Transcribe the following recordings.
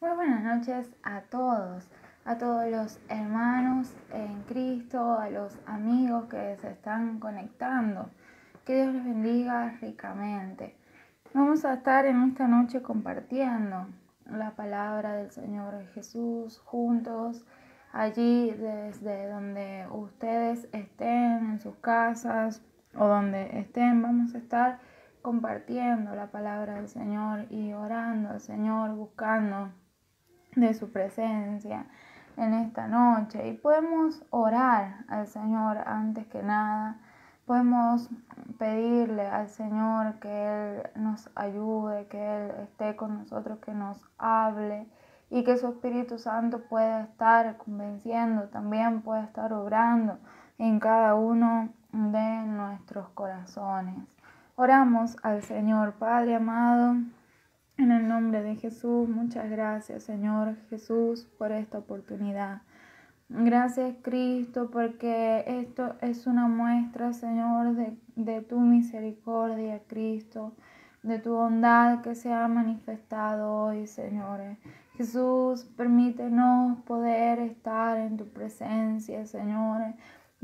Muy buenas noches a todos los hermanos en Cristo, a los amigos que se están conectando. Que Dios les bendiga ricamente. Vamos a estar en esta noche compartiendo la palabra del Señor Jesús juntos, allí desde donde ustedes estén, en sus casas o donde estén. Vamos a estar compartiendo la palabra del Señor y orando al Señor, buscando de su presencia en esta noche. Y podemos orar al Señor antes que nada. Podemos pedirle al Señor que Él nos ayude, que Él esté con nosotros, que nos hable y que su Espíritu Santo pueda estar convenciendo, también pueda estar obrando en cada uno de nuestros corazones. Oramos al Señor. Padre amado, en el nombre de Jesús, muchas gracias, Señor Jesús, por esta oportunidad. Gracias, Cristo, porque esto es una muestra, Señor, de tu misericordia, Cristo, de tu bondad que se ha manifestado hoy, Señor. Jesús, permítenos poder estar en tu presencia, Señor,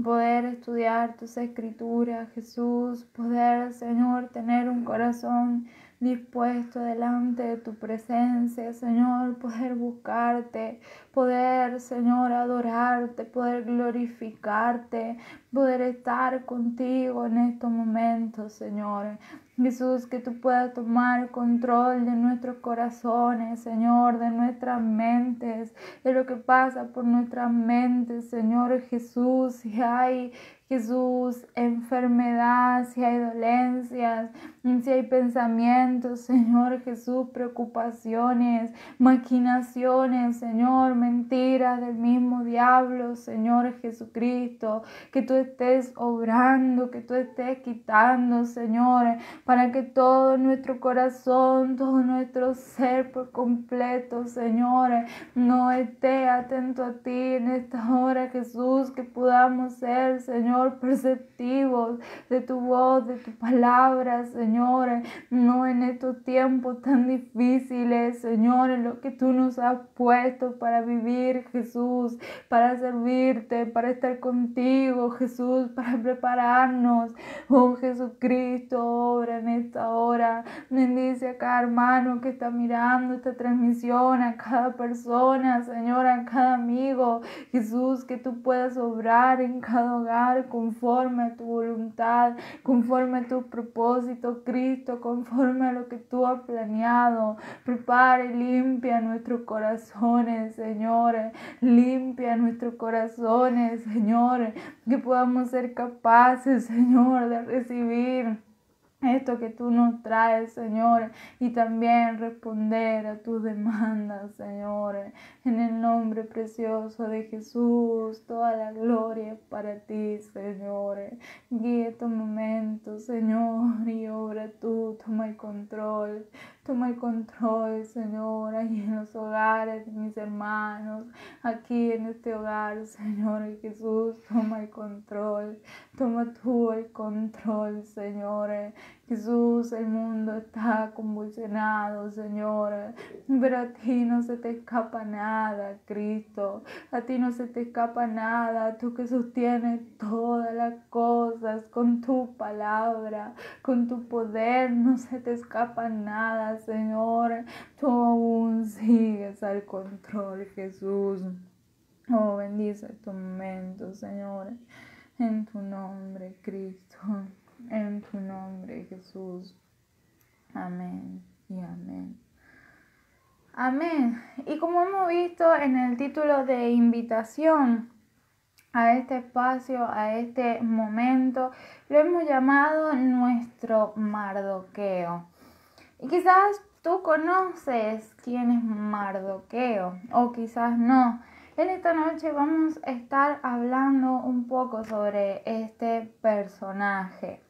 poder estudiar tus escrituras, Jesús, poder, Señor, tener un corazón dispuesto delante de tu presencia, Señor, poder buscarte, poder, Señor, adorarte, poder glorificarte, poder estar contigo en estos momentos, Señor. Jesús, que tú puedas tomar control de nuestros corazones, Señor, de nuestras mentes, de lo que pasa por nuestras mentes, Señor Jesús. Si hay, Jesús, enfermedad, si hay dolencias, si hay pensamientos, Señor Jesús, preocupaciones, maquinaciones, Señor, mentiras del mismo diablo, Señor Jesucristo, que tú estés obrando, que tú estés quitando, Señor, para que todo nuestro corazón, todo nuestro ser por completo, Señor, no esté atento a ti en esta hora, Jesús, que podamos ser, Señor, perceptivos de tu voz, de tu palabra, Señor, no en estos tiempos tan difíciles, Señor, en lo que tú nos has puesto para vivir, Jesús, para servirte, para estar contigo, Jesús, para prepararnos. Oh Jesucristo, obra en esta hora. Bendice a cada hermano que está mirando esta transmisión, a cada persona, Señor, a cada amigo. Jesús, que tú puedas obrar en cada hogar conforme a tu voluntad, conforme a tu propósito, Cristo, conforme a lo que tú has planeado. Prepara y limpia nuestros corazones, Señor. Limpia nuestros corazones, Señor. Que podamos ser capaces, Señor, de recibir esto que tú nos traes, Señor, y también responder a tus demandas, Señor. En el nombre precioso de Jesús, toda la gloria es para ti, Señor. Guía estos momentos, Señor, y obra tú, toma el control. Toma el control, Señor, ahí en los hogares de mis hermanos, aquí en este hogar, Señor Jesús, toma el control. Toma tú el control, Señor. Jesús, el mundo está convulsionado, Señor, pero a ti no se te escapa nada, Cristo. A ti no se te escapa nada, tú que sostienes todas las cosas con tu palabra, con tu poder, no se te escapa nada, Señor. Tú aún sigues al control, Jesús. Oh, bendice estos momentos, Señor, en tu nombre, Cristo. En tu nombre, Jesús. Amén y amén. Amén. Y como hemos visto en el título de invitación a este espacio, a este momento, lo hemos llamado nuestro Mardoqueo. Y quizás tú conoces quién es Mardoqueo, o quizás no. En esta noche vamos a estar hablando un poco sobre este personaje.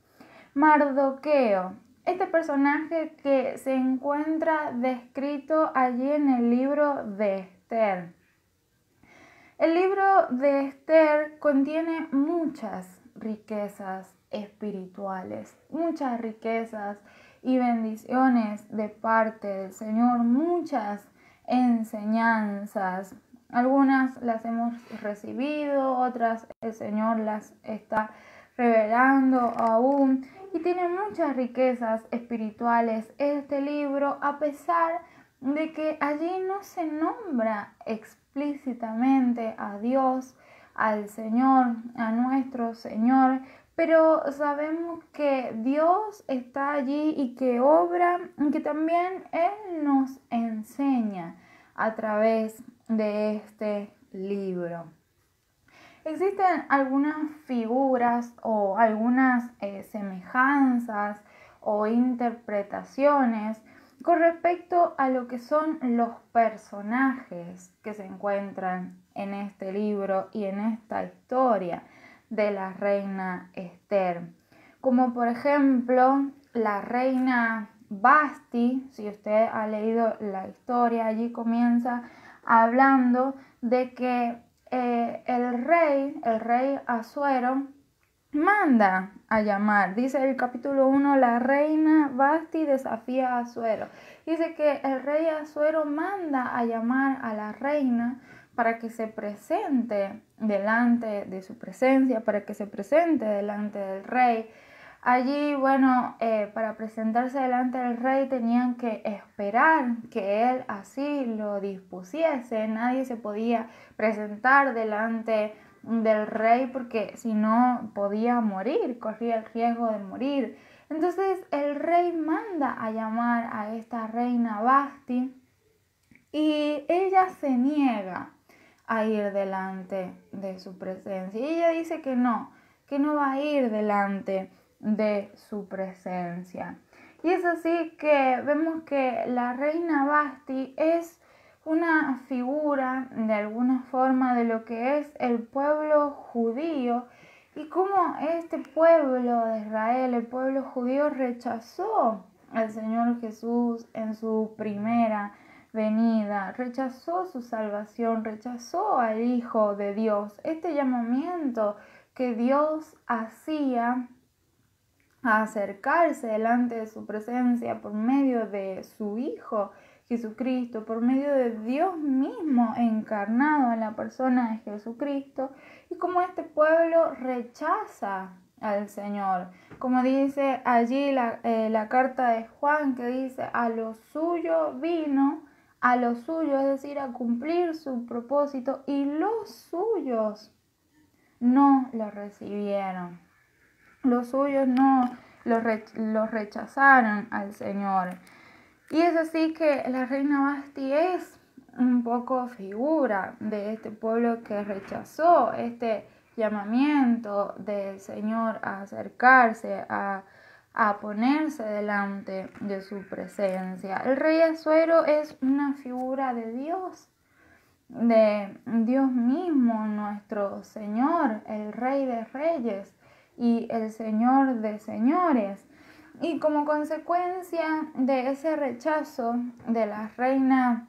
Mardoqueo, este personaje que se encuentra descrito allí en el libro de Esther. El libro de Esther contiene muchas riquezas espirituales, muchas riquezas y bendiciones de parte del Señor, muchas enseñanzas. Algunas las hemos recibido, otras el Señor las está revelando aún, y tiene muchas riquezas espirituales este libro, a pesar de que allí no se nombra explícitamente a Dios, al Señor, a nuestro Señor, pero sabemos que Dios está allí y que obra, y que también Él nos enseña a través de este libro. Existen algunas figuras o algunas semejanzas o interpretaciones con respecto a lo que son los personajes que se encuentran en este libro y en esta historia de la reina Esther. Como por ejemplo la reina Vasti. Si usted ha leído la historia, allí comienza hablando de que el rey Asuero manda a llamar. Dice el capítulo 1, la reina Vasti desafía a Asuero. Dice que el rey Asuero manda a llamar a la reina para que se presente delante de su presencia, para que se presente delante del rey. Allí, bueno, para presentarse delante del rey tenían que esperar que él así lo dispusiese. Nadie se podía presentar delante del rey porque si no podía morir, corría el riesgo de morir. Entonces el rey manda a llamar a esta reina Vasti y ella se niega a ir delante de su presencia. Y ella dice que no va a ir delante de su presencia. Y es así que vemos que la reina Vasti es una figura de alguna forma de lo que es el pueblo judío y cómo este pueblo de Israel, el pueblo judío, rechazó al Señor Jesús en su primera venida, rechazó su salvación, rechazó al Hijo de Dios, este llamamiento que Dios hacía a acercarse delante de su presencia por medio de su Hijo Jesucristo, por medio de Dios mismo encarnado en la persona de Jesucristo, y como este pueblo rechaza al Señor, como dice allí la carta de Juan, que dice: a lo suyo vino, a lo suyo, es decir, a cumplir su propósito, y los suyos no lo recibieron. Los suyos no los rechazaron al Señor. Y es así que la reina Vasti es un poco figura de este pueblo que rechazó este llamamiento del Señor a acercarse, a ponerse delante de su presencia. El rey Asuero es una figura de Dios mismo, nuestro Señor, el Rey de Reyes y el Señor de Señores. Y como consecuencia de ese rechazo de la reina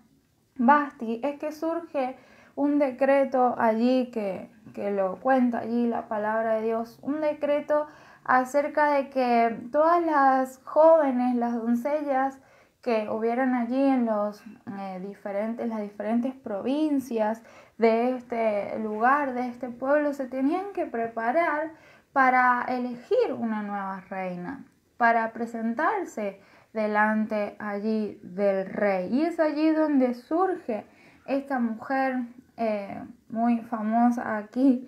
Vasti es que surge un decreto allí que lo cuenta allí la palabra de Dios, un decreto acerca de que todas las jóvenes, las doncellas que hubieran allí en las diferentes provincias de este lugar, de este pueblo, se tenían que preparar para elegir una nueva reina, para presentarse delante allí del rey. Y es allí donde surge esta mujer muy famosa aquí,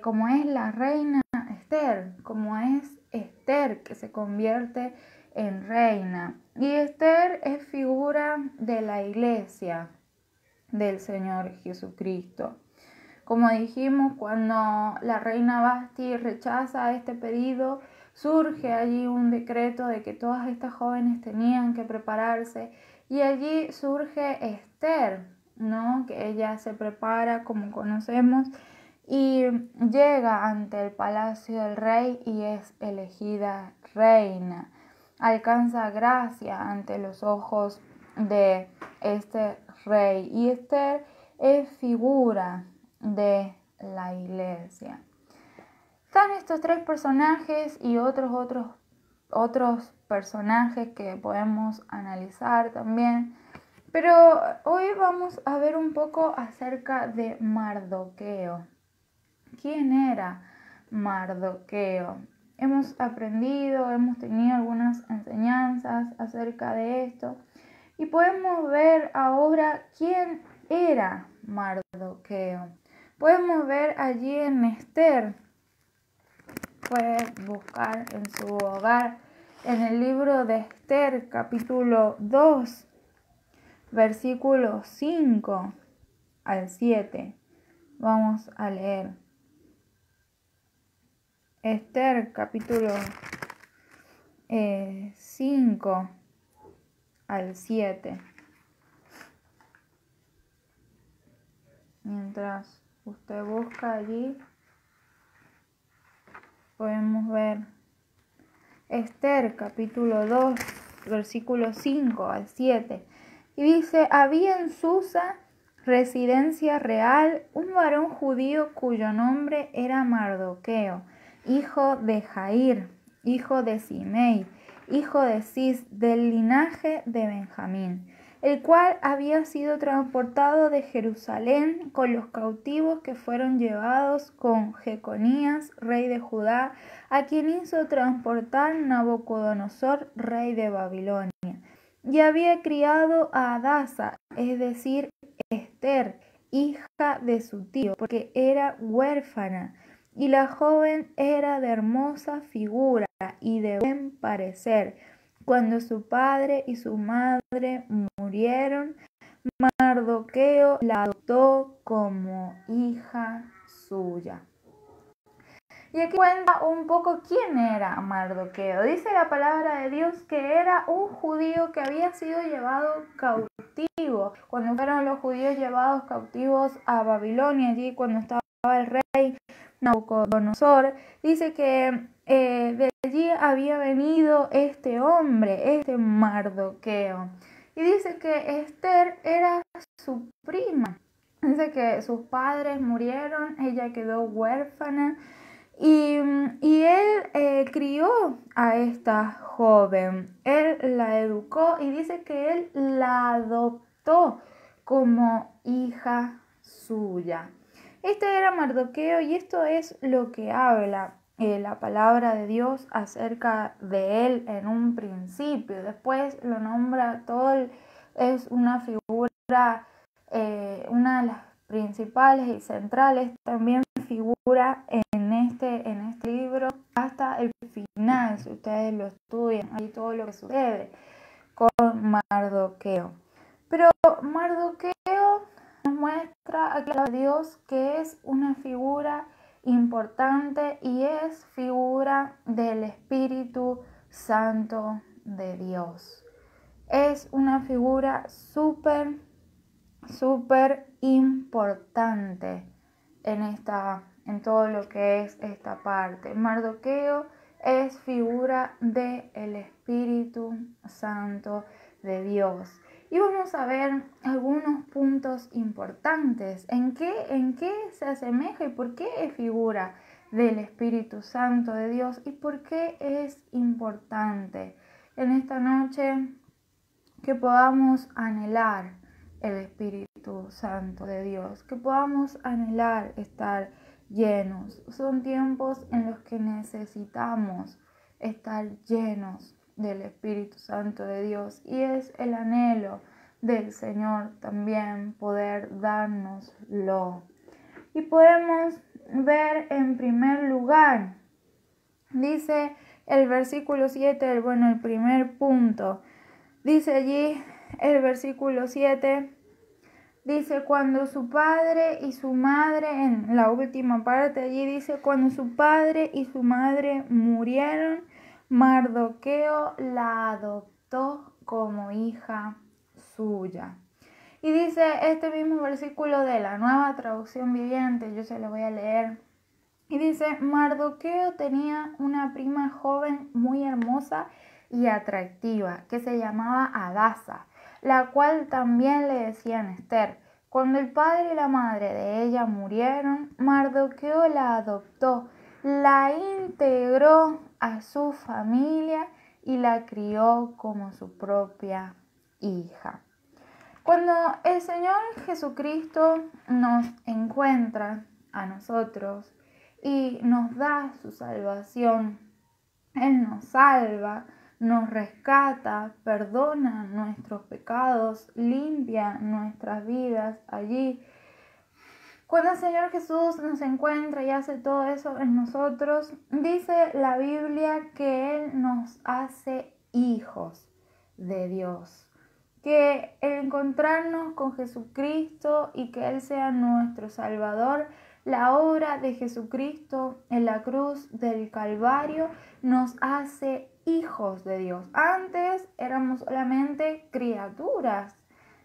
como es la reina Esther, como es Esther, que se convierte en reina. Y Esther es figura de la iglesia del Señor Jesucristo. Como dijimos, cuando la reina Vasti rechaza este pedido, surge allí un decreto de que todas estas jóvenes tenían que prepararse, y allí surge Esther, ¿no? Que ella se prepara, como conocemos, y llega ante el palacio del rey y es elegida reina. Alcanza gracia ante los ojos de este rey, y Esther es figura de la iglesia. Están estos tres personajes y otros personajes que podemos analizar también, Pero hoy vamos a ver un poco acerca de Mardoqueo. ¿Quién era Mardoqueo? Hemos aprendido, hemos tenido algunas enseñanzas acerca de esto y podemos ver ahora quién era Mardoqueo. Podemos ver allí en Esther, puedes buscar en su hogar, en el libro de Esther, capítulo 2, versículos 5 al 7. Vamos a leer. Esther, capítulo 5 al 7. Mientras usted busca allí, podemos ver Esther, capítulo 2, versículo 5 al 7. Y dice, había en Susa, residencia real, un varón judío cuyo nombre era Mardoqueo, hijo de Jair, hijo de Simei, hijo de Cis, del linaje de Benjamín, el cual había sido transportado de Jerusalén con los cautivos que fueron llevados con Jeconías, rey de Judá, a quien hizo transportar Nabucodonosor, rey de Babilonia. Y había criado a Hadasa, es decir, Esther, hija de su tío, porque era huérfana, y la joven era de hermosa figura y de buen parecer. Cuando su padre y su madre murieron, Mardoqueo la adoptó como hija suya. Y aquí cuenta un poco quién era Mardoqueo. Dice la palabra de Dios que era un judío que había sido llevado cautivo. Cuando fueron los judíos llevados cautivos a Babilonia, allí cuando estaba el rey Nabucodonosor, dice que de allí había venido este hombre, este Mardoqueo. Y dice que Esther era su prima. Dice que sus padres murieron, ella quedó huérfana. Y él crió a esta joven, él la educó y dice que él la adoptó como hija suya. Este era Mardoqueo y esto es lo que habla la palabra de Dios acerca de él en un principio. Después lo nombra todo, es una figura, una de las principales y centrales, también figura en este libro hasta el final. Si ustedes lo estudian, ahí todo lo que sucede con Mardoqueo. Pero Mardoqueo nos muestra aquí a Dios que es una figura importante y es figura del Espíritu Santo de Dios. Es una figura súper importante en todo lo que es esta parte. Mardoqueo es figura del Espíritu Santo de Dios. Y vamos a ver algunos puntos importantes. ¿En qué se asemeja y por qué es figura del Espíritu Santo de Dios? ¿Y por qué es importante en esta noche que podamos anhelar el Espíritu Santo de Dios, que podamos anhelar estar llenos? Son tiempos en los que necesitamos estar llenos del Espíritu Santo de Dios y es el anhelo del Señor también poder dárnoslo. Y podemos ver en primer lugar, dice el versículo 7, el primer punto, dice allí el versículo 7, dice cuando su padre y su madre, en la última parte allí dice, cuando su padre y su madre murieron, Mardoqueo la adoptó como hija suya. Y dice este mismo versículo de la Nueva Traducción Viviente, yo se lo voy a leer. Y dice, Mardoqueo tenía una prima joven muy hermosa y atractiva, que se llamaba Hadasa, la cual también le decían Esther. Cuando el padre y la madre de ella murieron, Mardoqueo la adoptó, la integró a su familia y la crió como su propia hija. Cuando el Señor Jesucristo nos encuentra a nosotros y nos da su salvación, Él nos salva, nos rescata, perdona nuestros pecados, limpia nuestras vidas allí. Cuando el Señor Jesús nos encuentra y hace todo eso en nosotros, dice la Biblia que Él nos hace hijos de Dios. Que el encontrarnos con Jesucristo y que Él sea nuestro Salvador, la obra de Jesucristo en la cruz del Calvario nos hace hijos de Dios. Antes éramos solamente criaturas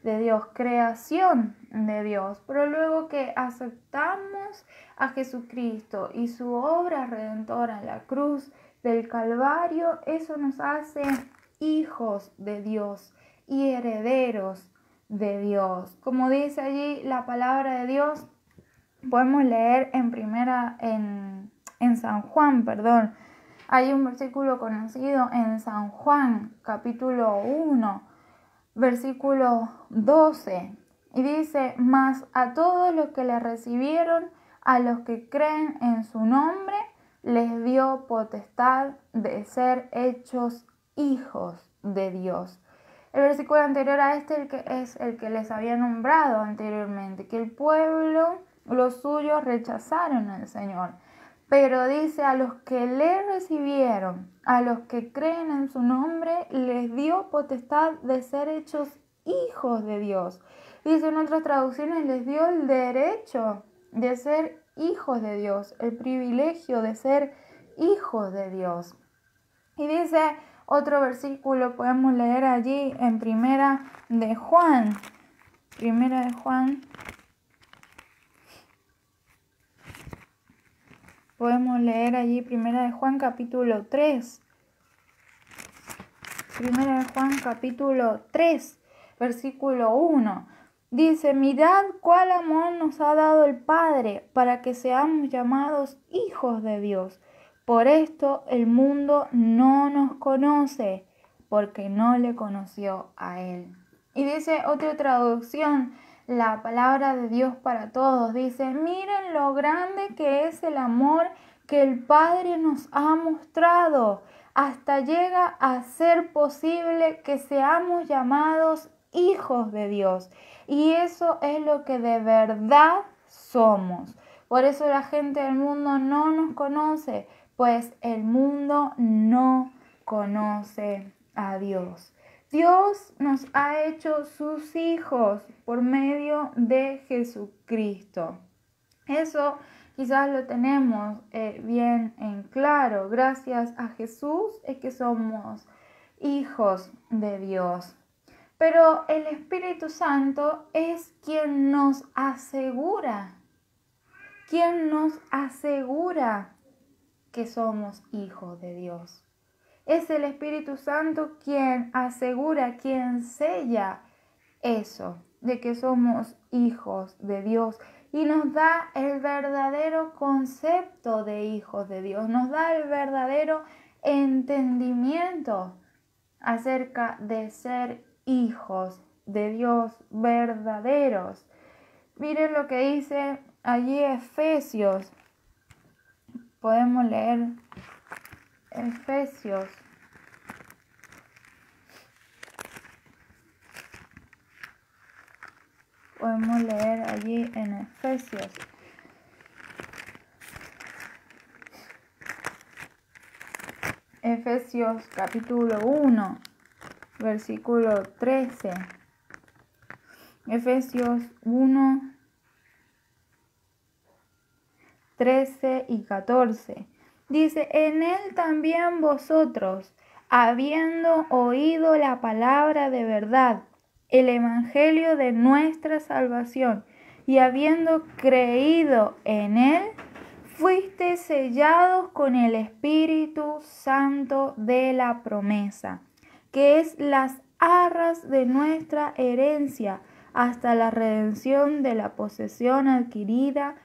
de Dios, creación de Dios, pero luego que aceptamos a Jesucristo y su obra redentora en la cruz del Calvario, eso nos hace hijos de Dios y herederos de Dios. Como dice allí la palabra de Dios, podemos leer en San Juan, hay un versículo conocido en San Juan, capítulo 1, versículo 12, y dice: mas a todos los que le recibieron, a los que creen en su nombre, les dio potestad de ser hechos hijos de Dios. El versículo anterior a este es el que les había nombrado anteriormente, que el pueblo, los suyos, rechazaron al Señor. Pero dice: a los que le recibieron, a los que creen en su nombre, les dio potestad de ser hechos hijos de Dios. Dice en otras traducciones: les dio el derecho de ser hijos de Dios, el privilegio de ser hijos de Dios. Y dice otro versículo, podemos leer allí en Primera de Juan. Podemos leer allí Primera de Juan capítulo 3. Primera de Juan capítulo 3, versículo 1. Dice: mirad cuál amor nos ha dado el Padre para que seamos llamados hijos de Dios. Por esto el mundo no nos conoce, porque no le conoció a Él. Y dice otra traducción, la palabra de Dios para todos, dice: miren lo grande que es el amor que el Padre nos ha mostrado, hasta llega a ser posible que seamos llamados hijos de Dios. Y eso es lo que de verdad somos. Por eso la gente del mundo no nos conoce, pues el mundo no conoce a Dios. Dios nos ha hecho sus hijos por medio de Jesucristo. Eso quizás lo tenemos bien en claro. Gracias a Jesús es que somos hijos de Dios. Pero el Espíritu Santo es quien nos asegura que somos hijos de Dios. Es el Espíritu Santo quien asegura, quien sella eso, de que somos hijos de Dios. Y nos da el verdadero concepto de hijos de Dios. Nos da el verdadero entendimiento acerca de ser hijos de Dios verdaderos. Miren lo que dice allí Efesios. Podemos leer Efesios. Podemos leer allí en Efesios. Efesios capítulo 1, versículo 13. Efesios 1, 13 y 14. Dice: en él también vosotros, habiendo oído la palabra de verdad, el evangelio de nuestra salvación, y habiendo creído en él, fuisteis sellados con el Espíritu Santo de la promesa, que es las arras de nuestra herencia, hasta la redención de la posesión adquirida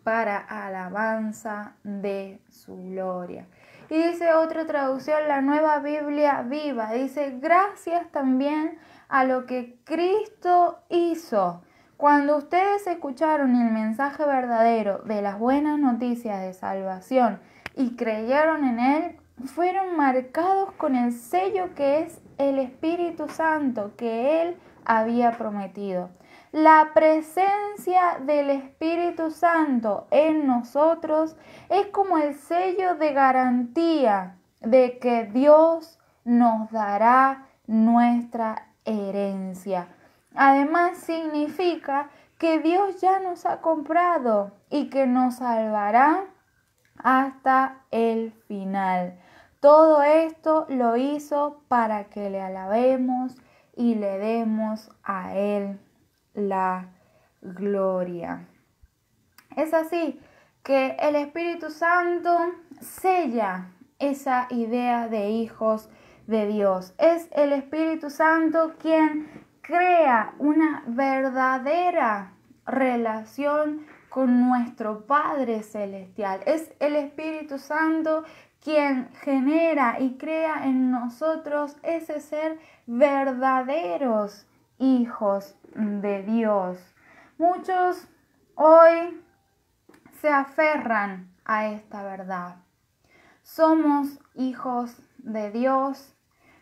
para alabanza de su gloria. Y dice otra traducción, la Nueva Biblia Viva, dice: gracias también a lo que Cristo hizo. Cuando ustedes escucharon el mensaje verdadero de las buenas noticias de salvación y creyeron en él, fueron marcados con el sello que es el Espíritu Santo que él había prometido. La presencia del Espíritu Santo en nosotros es como el sello de garantía de que Dios nos dará nuestra herencia. Además, significa que Dios ya nos ha comprado y que nos salvará hasta el final. Todo esto lo hizo para que le alabemos y le demos a Él la gloria. Es así que el Espíritu Santo sella esa idea de hijos de Dios. Es el Espíritu Santo quien crea una verdadera relación con nuestro Padre Celestial. Es el Espíritu Santo quien genera y crea en nosotros ese ser verdaderos hijos de Dios. Muchos hoy se aferran a esta verdad. Somos hijos de Dios.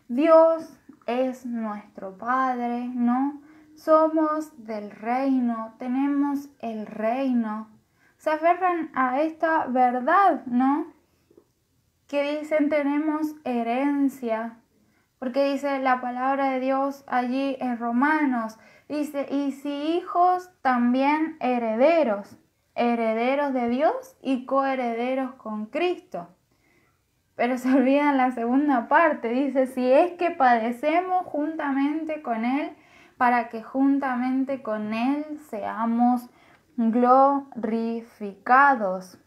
Dios es nuestro Padre, ¿no? Somos del reino, tenemos el reino. Se aferran a esta verdad, ¿no? Que dicen tenemos herencia. Porque dice la palabra de Dios allí en Romanos, dice, y si hijos, también herederos, herederos de Dios y coherederos con Cristo. Pero se olvidan la segunda parte, dice, si es que padecemos juntamente con Él, para que juntamente con Él seamos glorificados.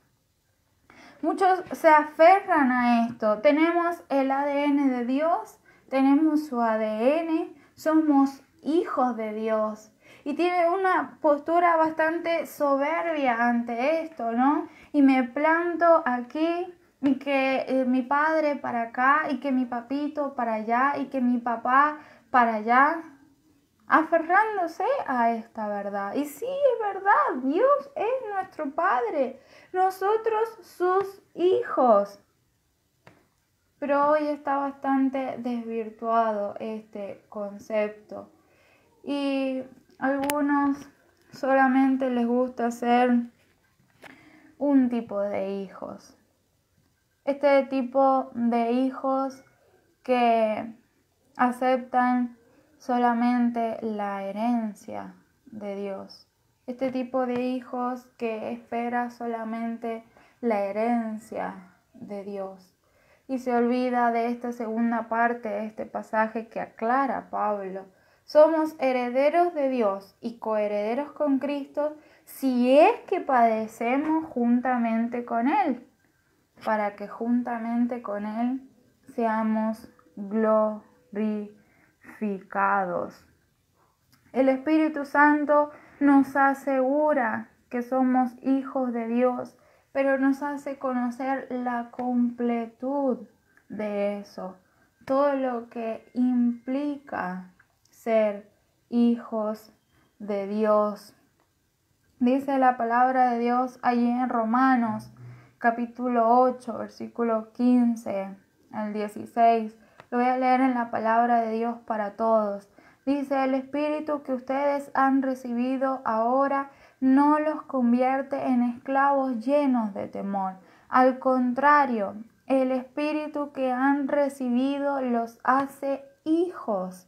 Muchos se aferran a esto. Tenemos el ADN de Dios, tenemos su ADN, somos hijos de Dios. Y tiene una postura bastante soberbia ante esto, ¿no? Y me planto aquí y que mi padre para acá y que mi papito para allá y que mi papá para allá, aferrándose a esta verdad. Y sí, es verdad, Dios es nuestro Padre, nosotros sus hijos. Pero hoy está bastante desvirtuado este concepto. Y a algunos solamente les gusta ser un tipo de hijos. Este tipo de hijos que aceptan solamente la herencia de Dios. Este tipo de hijos que espera solamente la herencia de Dios. Y se olvida de esta segunda parte de este pasaje que aclara Pablo. Somos herederos de Dios y coherederos con Cristo si es que padecemos juntamente con Él, para que juntamente con Él seamos glorificados. El Espíritu Santo nos asegura que somos hijos de Dios, pero nos hace conocer la completud de eso, todo lo que implica ser hijos de Dios. Dice la palabra de Dios allí en Romanos, capítulo 8, versículo 15 al 16. Lo voy a leer en la palabra de Dios para todos. Dice, el Espíritu que ustedes han recibido ahora no los convierte en esclavos llenos de temor. Al contrario, el Espíritu que han recibido los hace hijos.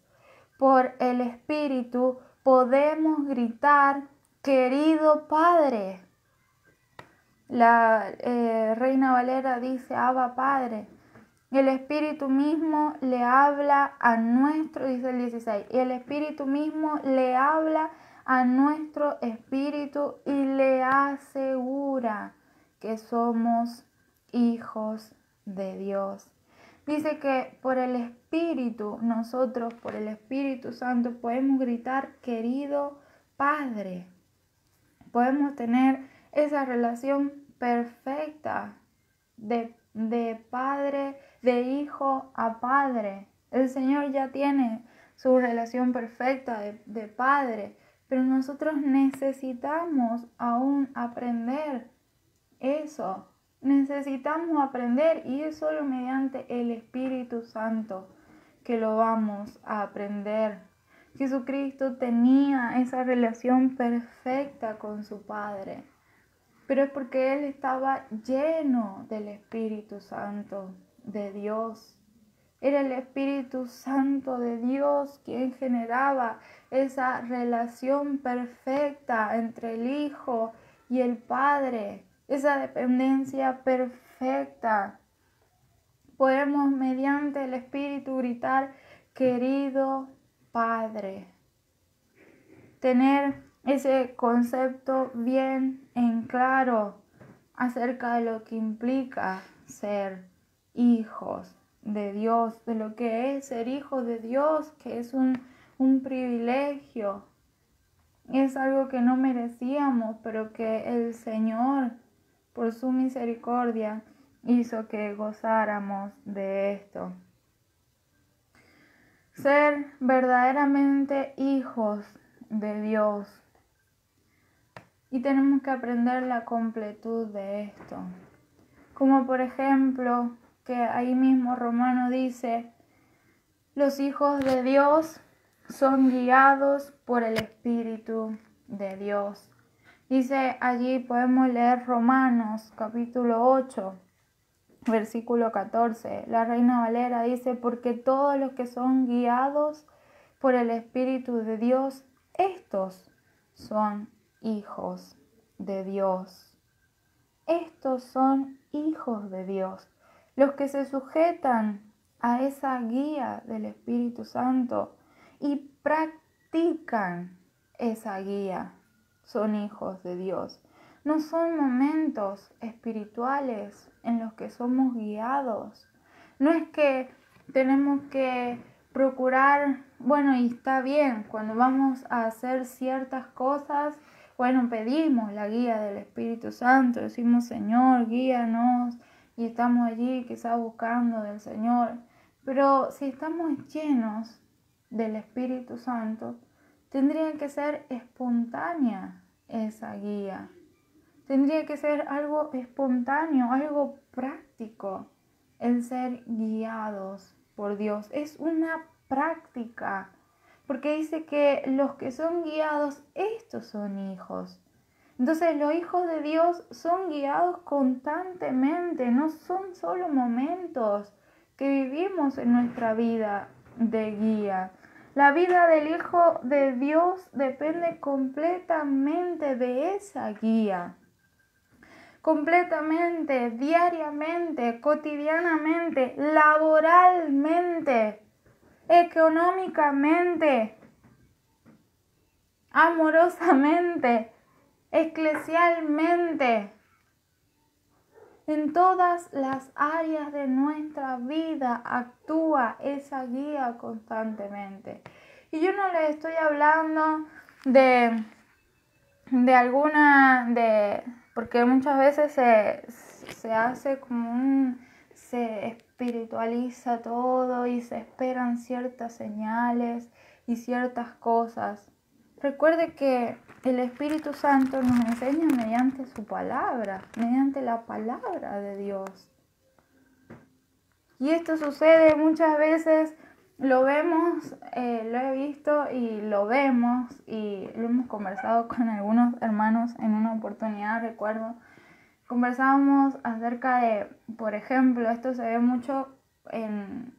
Por el Espíritu podemos gritar, querido Padre. La Reina Valera dice, Abba Padre. El Espíritu mismo le habla a nuestro, dice el 16, y el Espíritu mismo le habla a nuestro espíritu y le asegura que somos hijos de Dios. Dice que por el Espíritu, nosotros por el Espíritu Santo podemos gritar, querido Padre. Podemos tener esa relación perfecta de padre, de hijo a padre. El Señor ya tiene su relación perfecta de padre, pero nosotros necesitamos aún aprender eso. Necesitamos aprender y es solo mediante el Espíritu Santo que lo vamos a aprender. Jesucristo tenía esa relación perfecta con su Padre, pero es porque Él estaba lleno del Espíritu Santo de Dios. Era el Espíritu Santo de Dios quien generaba esa relación perfecta entre el Hijo y el Padre, esa dependencia perfecta. Podemos mediante el Espíritu gritar, querido Padre. Tener ese concepto bien en claro acerca de lo que implica ser hijos de Dios, de lo que es ser hijo de Dios, que es un privilegio. Es algo que no merecíamos, pero que el Señor, por su misericordia, hizo que gozáramos de esto. Ser verdaderamente hijos de Dios. Y tenemos que aprender la completud de esto. Como por ejemplo, que ahí mismo Romano dice, los hijos de Dios son guiados por el Espíritu de Dios. Dice allí, podemos leer Romanos capítulo 8, versículo 14. La Reina Valera dice, porque todos los que son guiados por el Espíritu de Dios, estos son hijos de Dios. Estos son hijos de Dios. Los que se sujetan a esa guía del Espíritu Santo y practican esa guía son hijos de Dios. No son momentos espirituales en los que somos guiados. No es que tenemos que procurar, bueno, y está bien, cuando vamos a hacer ciertas cosas, bueno, pedimos la guía del Espíritu Santo, decimos, Señor, guíanos, y estamos allí quizás buscando del Señor. Pero si estamos llenos del Espíritu Santo, tendría que ser espontánea esa guía. Tendría que ser algo espontáneo, algo práctico, el ser guiados por Dios. Es una práctica, porque dice que los que son guiados, estos son hijos. Entonces los hijos de Dios son guiados constantemente, no son solo momentos que vivimos en nuestra vida de guía. La vida del Hijo de Dios depende completamente de esa guía. Completamente, diariamente, cotidianamente, laboralmente, económicamente, amorosamente, eclesialmente. En todas las áreas de nuestra vida actúa esa guía constantemente. Y yo no les estoy hablando de porque muchas veces se hace como se espiritualiza todo y se esperan ciertas señales y ciertas cosas. Recuerde que el Espíritu Santo nos enseña mediante su palabra, mediante la palabra de Dios. Y esto sucede muchas veces, lo vemos, lo he visto y lo vemos y lo hemos conversado con algunos hermanos en una oportunidad, recuerdo. Conversábamos acerca de, por ejemplo, esto se ve mucho en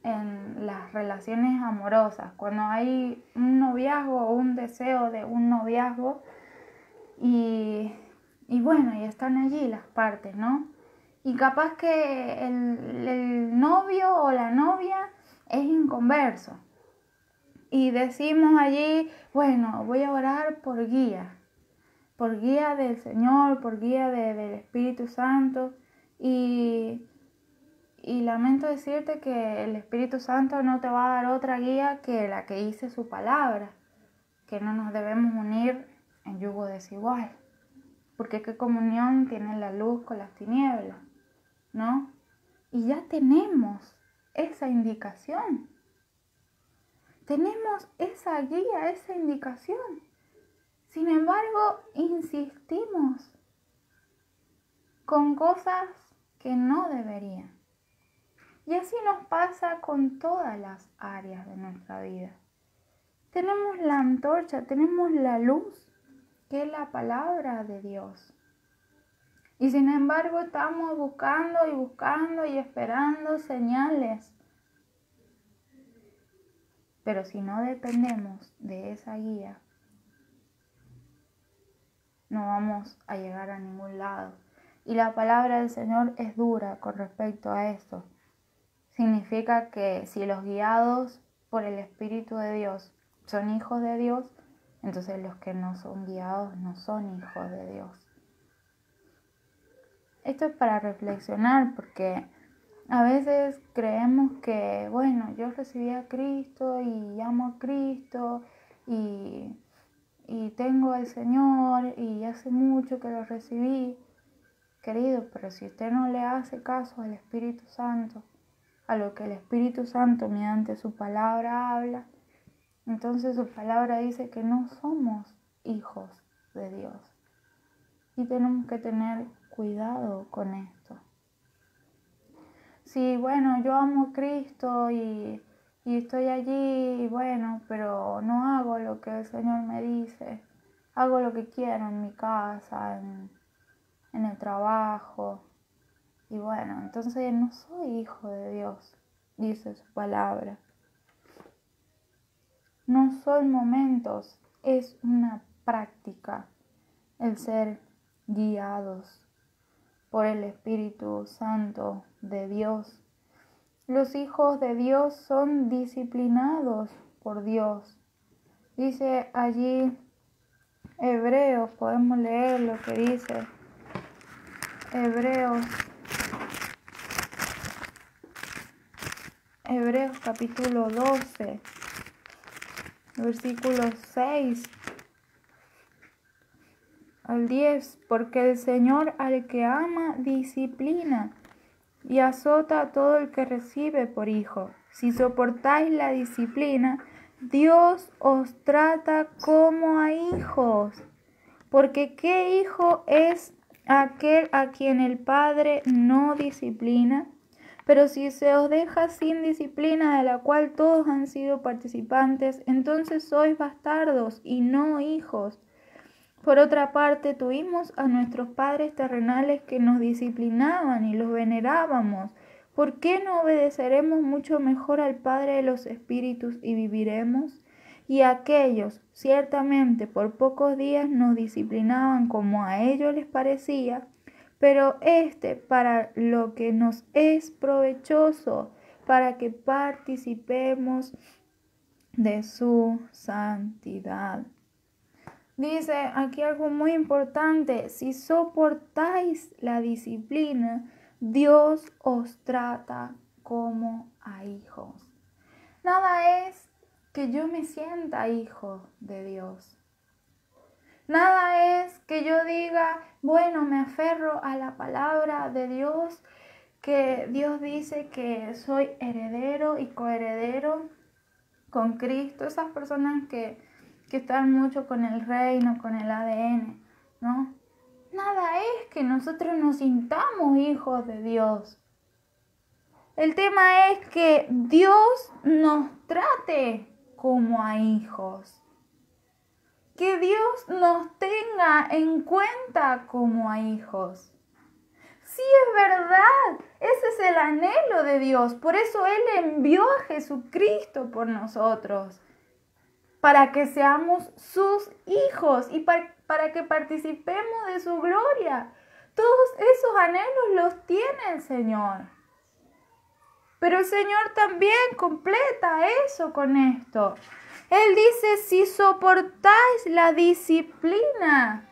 las relaciones amorosas, cuando hay un noviazgo o un deseo de un noviazgo y bueno, y están allí las partes, ¿no? Y capaz que el novio o la novia es inconverso y decimos allí, bueno, voy a orar por guía del Señor, por guía del Espíritu Santo y lamento decirte que el Espíritu Santo no te va a dar otra guía que la que dice su palabra, que no nos debemos unir en yugo desigual, porque qué comunión tiene la luz con las tinieblas, ¿no? Y ya tenemos esa indicación. Tenemos esa guía, esa indicación. Sin embargo, insistimos con cosas que no deberían. Y así nos pasa con todas las áreas de nuestra vida. Tenemos la antorcha, tenemos la luz, que es la palabra de Dios. Y sin embargo estamos buscando y esperando señales. Pero si no dependemos de esa guía, no vamos a llegar a ningún lado. Y la palabra del Señor es dura con respecto a esto. Significa que si los guiados por el Espíritu de Dios son hijos de Dios, entonces los que no son guiados no son hijos de Dios. Esto es para reflexionar, porque a veces creemos que, bueno, yo recibí a Cristo y amo a Cristo y tengo al Señor y hace mucho que lo recibí. Querido, pero si usted no le hace caso al Espíritu Santo, a lo que el Espíritu Santo mediante su palabra habla, entonces su palabra dice que no somos hijos de Dios. Y tenemos que tener cuidado con esto. Sí, bueno, yo amo a Cristo y estoy allí, y bueno, pero no hago lo que el Señor me dice. Hago lo que quiero en mi casa, en el trabajo. Y bueno, entonces no soy hijo de Dios, dice su palabra. No son momentos, es una práctica el ser guiados por el Espíritu Santo de Dios. Los hijos de Dios son disciplinados por Dios. Dice allí Hebreos, podemos leer lo que dice Hebreos capítulo 12, versículo 6 al 10, porque el Señor al que ama disciplina y azota a todo el que recibe por hijo. Si soportáis la disciplina, Dios os trata como a hijos. Porque ¿qué hijo es aquel a quien el Padre no disciplina? Pero si se os deja sin disciplina, de la cual todos han sido participantes, entonces sois bastardos y no hijos. Por otra parte, tuvimos a nuestros padres terrenales que nos disciplinaban y los venerábamos. ¿Por qué no obedeceremos mucho mejor al Padre de los Espíritus y viviremos? Y aquellos, ciertamente, por pocos días nos disciplinaban como a ellos les parecía, pero para lo que nos es provechoso, para que participemos de su santidad. Dice aquí algo muy importante: si soportáis la disciplina, Dios os trata como a hijos. Nada es que yo me sienta hijo de Dios. Nada es que yo diga, bueno, me aferro a la palabra de Dios, que Dios dice que soy heredero y coheredero con Cristo. Esas personas que están mucho con el reino, con el ADN, ¿no? Nada es que nosotros nos sintamos hijos de Dios. El tema es que Dios nos trate como a hijos. Que Dios nos tenga en cuenta como a hijos. Sí, es verdad, ese es el anhelo de Dios. Por eso Él envió a Jesucristo por nosotros, para que seamos sus hijos y para que participemos de su gloria. Todos esos anhelos los tiene el Señor. Pero el Señor también completa eso con esto. Él dice, si soportáis la disciplina,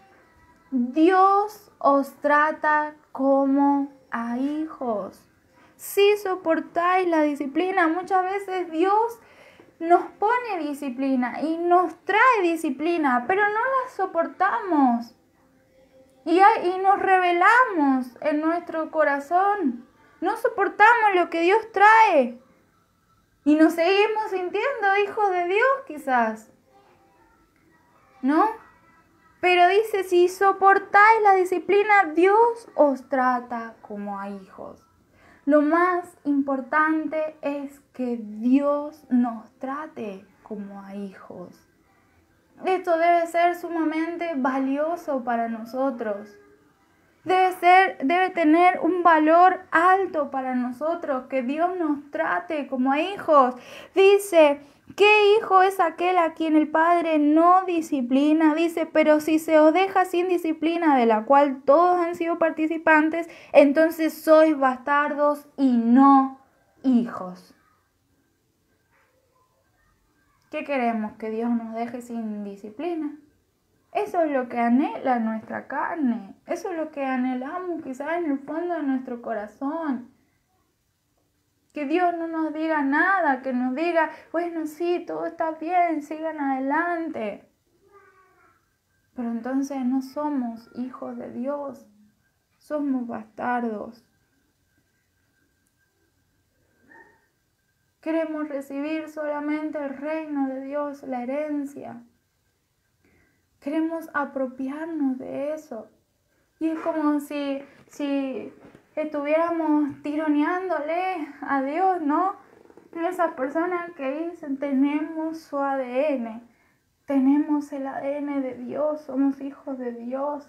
Dios os trata como a hijos. Si soportáis la disciplina, muchas veces Dios nos pone disciplina y nos trae disciplina, pero no la soportamos. Y nos rebelamos en nuestro corazón. No soportamos lo que Dios trae. Y nos seguimos sintiendo hijos de Dios quizás, ¿no? Pero dice, si soportáis la disciplina, Dios os trata como a hijos. Lo más importante es que Dios nos trate como a hijos. Esto debe ser sumamente valioso para nosotros. Debe tener un valor alto para nosotros, que Dios nos trate como a hijos. Dice, ¿qué hijo es aquel a quien el Padre no disciplina? Dice, pero si se os deja sin disciplina, de la cual todos han sido participantes, entonces sois bastardos y no hijos. ¿Qué queremos? ¿Que Dios nos deje sin disciplina? Eso es lo que anhela nuestra carne. Eso es lo que anhelamos quizás en el fondo de nuestro corazón. Que Dios no nos diga nada, que nos diga, bueno, sí, todo está bien, sigan adelante. Pero entonces no somos hijos de Dios, somos bastardos. Queremos recibir solamente el reino de Dios, la herencia. Queremos apropiarnos de eso. Y es como si estuviéramos tironeándole a Dios, ¿no? Esas personas que dicen, tenemos su ADN, tenemos el ADN de Dios, somos hijos de Dios.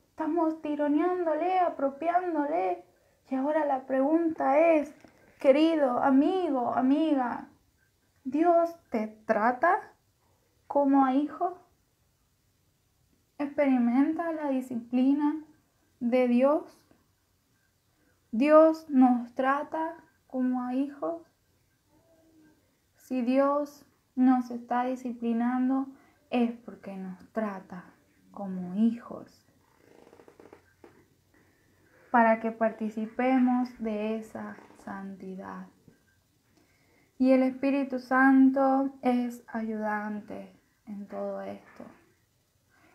Estamos tironeándole, apropiándole. Y ahora la pregunta es, querido amigo, amiga, ¿Dios te trata como a hijo? ¿Experimenta la disciplina de Dios? ¿Dios nos trata como a hijos? Si Dios nos está disciplinando es porque nos trata como hijos, para que participemos de esa santidad. Y el Espíritu Santo es ayudante en todo esto.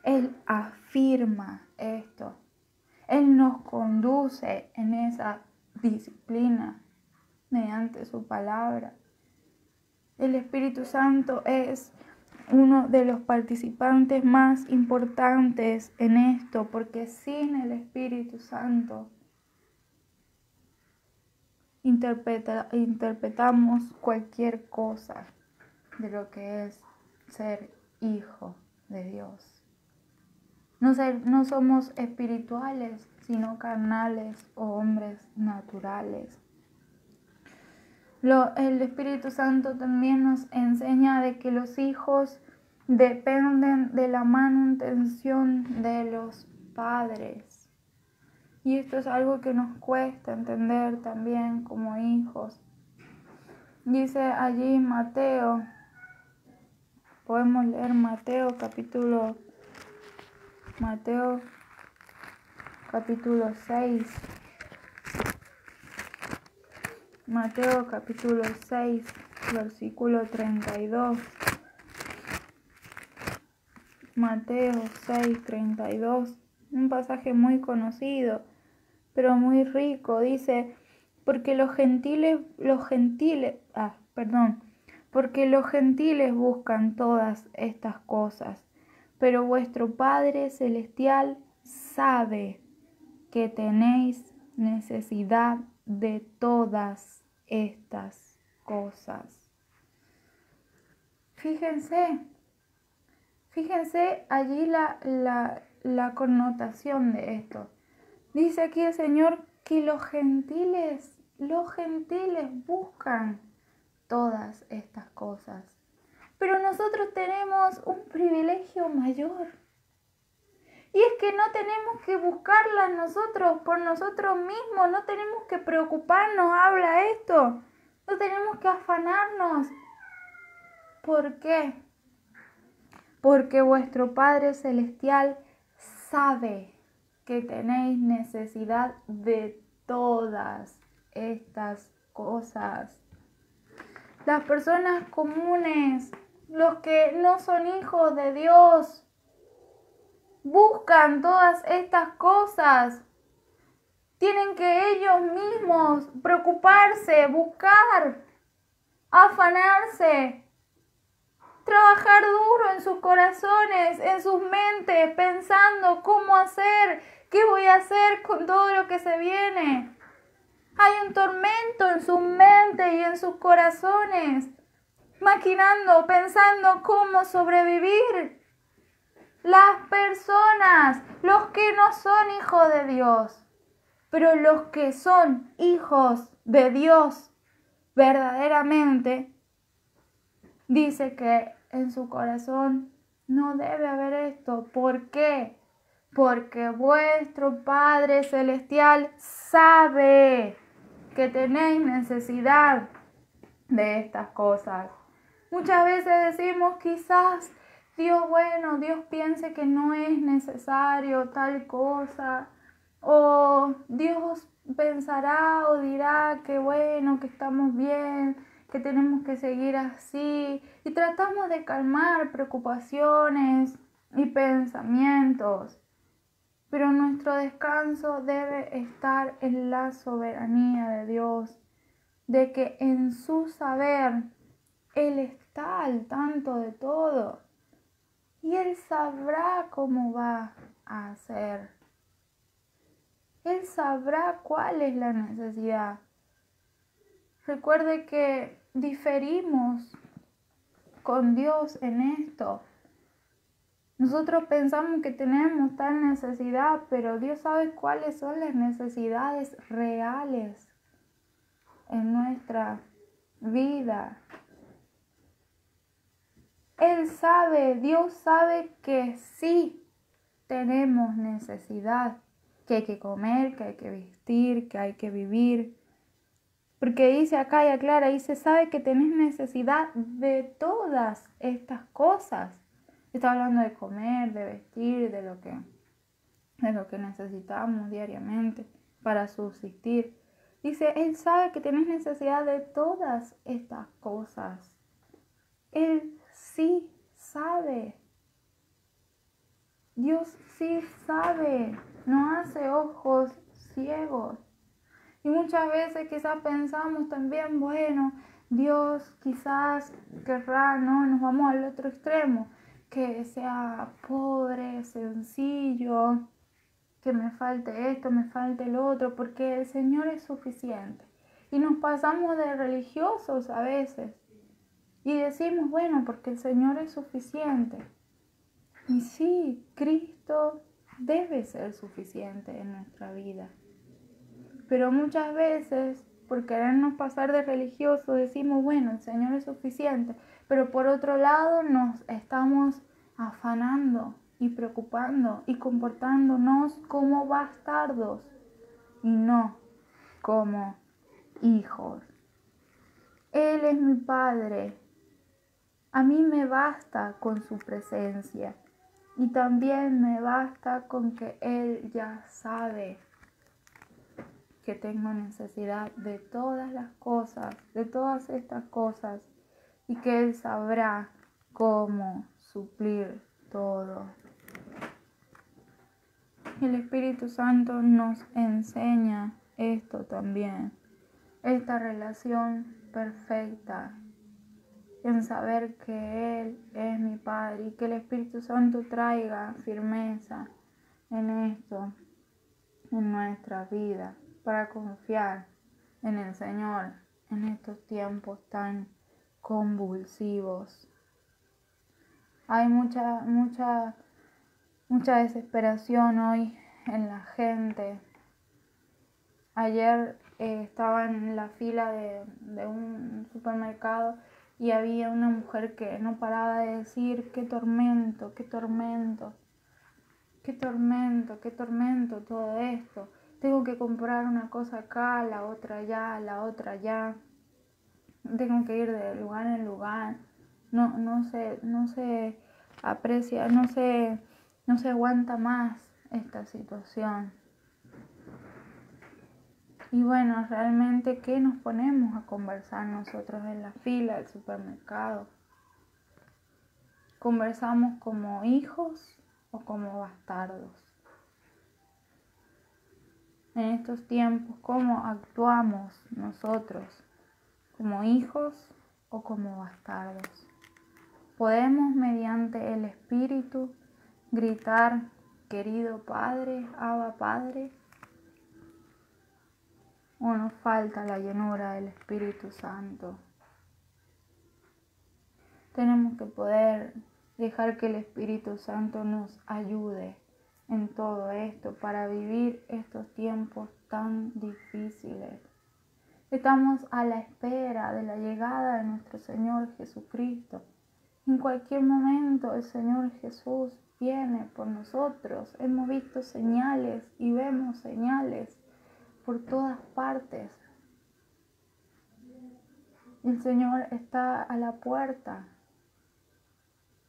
Él afirma esto. Él nos conduce en esa disciplina mediante su palabra. El Espíritu Santo es uno de los participantes más importantes en esto, porque sin el Espíritu Santo interpretamos cualquier cosa de lo que es ser hijo de Dios. No somos espirituales, sino carnales o hombres naturales. El Espíritu Santo también nos enseña de que los hijos dependen de la manutención de los padres. Y esto es algo que nos cuesta entender también como hijos. Dice allí Mateo, podemos leer Mateo capítulo 6. Mateo capítulo 6, versículo 32. Mateo 6, 32. Un pasaje muy conocido, pero muy rico. Dice, porque los gentiles buscan todas estas cosas, pero vuestro Padre Celestial sabe que tenéis necesidad de todas estas cosas. Fíjense allí la connotación de esto. Dice aquí el Señor que los gentiles buscan todas estas cosas. Pero nosotros tenemos un privilegio mayor. Y es que no tenemos que buscarlas nosotros por nosotros mismos, no tenemos que preocuparnos, habla esto, no tenemos que afanarnos. ¿Por qué? Porque vuestro Padre Celestial sabe que tenéis necesidad de todas estas cosas. Las personas comunes, los que no son hijos de Dios, buscan todas estas cosas. Tienen que ellos mismos preocuparse, buscar. afanarse, trabajar duro en sus corazones, en sus mentes, pensando cómo hacer, qué voy a hacer con todo lo que se viene. Hay un tormento en sus mentes y en sus corazones, maquinando, pensando cómo sobrevivir. Las personas, los que no son hijos de Dios, pero los que son hijos de Dios verdaderamente, dice que en su corazón no debe haber esto. ¿Por qué? Porque vuestro Padre Celestial sabe que tenéis necesidad de estas cosas. Muchas veces decimos quizás Dios piense que no es necesario tal cosa, o Dios pensará o dirá que bueno, que estamos bien, que tenemos que seguir así, y tratamos de calmar preocupaciones y pensamientos. Pero nuestro descanso debe estar en la soberanía de Dios, de que en su saber Él está al tanto de todo y Él sabrá cómo va a hacer. Él sabrá cuál es la necesidad. Recuerde que diferimos con Dios en esto. Nosotros pensamos que tenemos tal necesidad, pero Dios sabe cuáles son las necesidades reales en nuestra vida. Él sabe, Dios sabe que sí tenemos necesidad, que hay que comer, que hay que vestir, que hay que vivir. Porque dice acá y aclara, dice, sabe que tenés necesidad de todas estas cosas. Está hablando de comer, de vestir, de lo que necesitamos diariamente para subsistir. Dice, Él sabe que tenés necesidad de todas estas cosas. Él sí sabe. Dios sí sabe. No hace ojos ciegos. Y muchas veces quizás pensamos también, bueno, Dios quizás querrá, ¿no? Nos vamos al otro extremo, que sea pobre, sencillo, que me falte esto, me falte el otro, porque el Señor es suficiente. Y nos pasamos de religiosos a veces y decimos, bueno, porque el Señor es suficiente. Y sí, Cristo debe ser suficiente en nuestra vida. Pero muchas veces, por querernos pasar de religiosos, decimos, bueno, el Señor es suficiente. Pero por otro lado nos estamos afanando y preocupando y comportándonos como bastardos y no como hijos. Él es mi Padre. A mí me basta con su presencia y también me basta con que Él ya sabe que tengo necesidad de todas las cosas, de todas estas cosas, y que Él sabrá cómo suplir todo. El Espíritu Santo nos enseña esto también, esta relación perfecta, en saber que Él es mi Padre y que el Espíritu Santo traiga firmeza en esto, en nuestra vida, para confiar en el Señor en estos tiempos tan convulsivos. Hay mucha desesperación hoy en la gente. Ayer estaba en la fila de un supermercado y había una mujer que no paraba de decir, qué tormento, qué tormento, qué tormento, qué tormento todo esto. Tengo que comprar una cosa acá, la otra allá, la otra allá. Tengo que ir de lugar en lugar. No se aprecia, no se aguanta más esta situación. Y bueno, realmente, ¿qué nos ponemos a conversar nosotros en la fila del supermercado? ¿Conversamos como hijos o como bastardos? En estos tiempos, ¿cómo actuamos nosotros? ¿Como hijos o como bastardos. Podemos, mediante el Espíritu, gritar, querido Padre, Abba Padre, o nos falta la llenura del Espíritu Santo. Tenemos que poder dejar que el Espíritu Santo nos ayude en todo esto para vivir estos tiempos tan difíciles. Estamos a la espera de la llegada de nuestro Señor Jesucristo. En cualquier momento el Señor Jesús viene por nosotros. Hemos visto señales y vemos señales por todas partes. El Señor está a la puerta.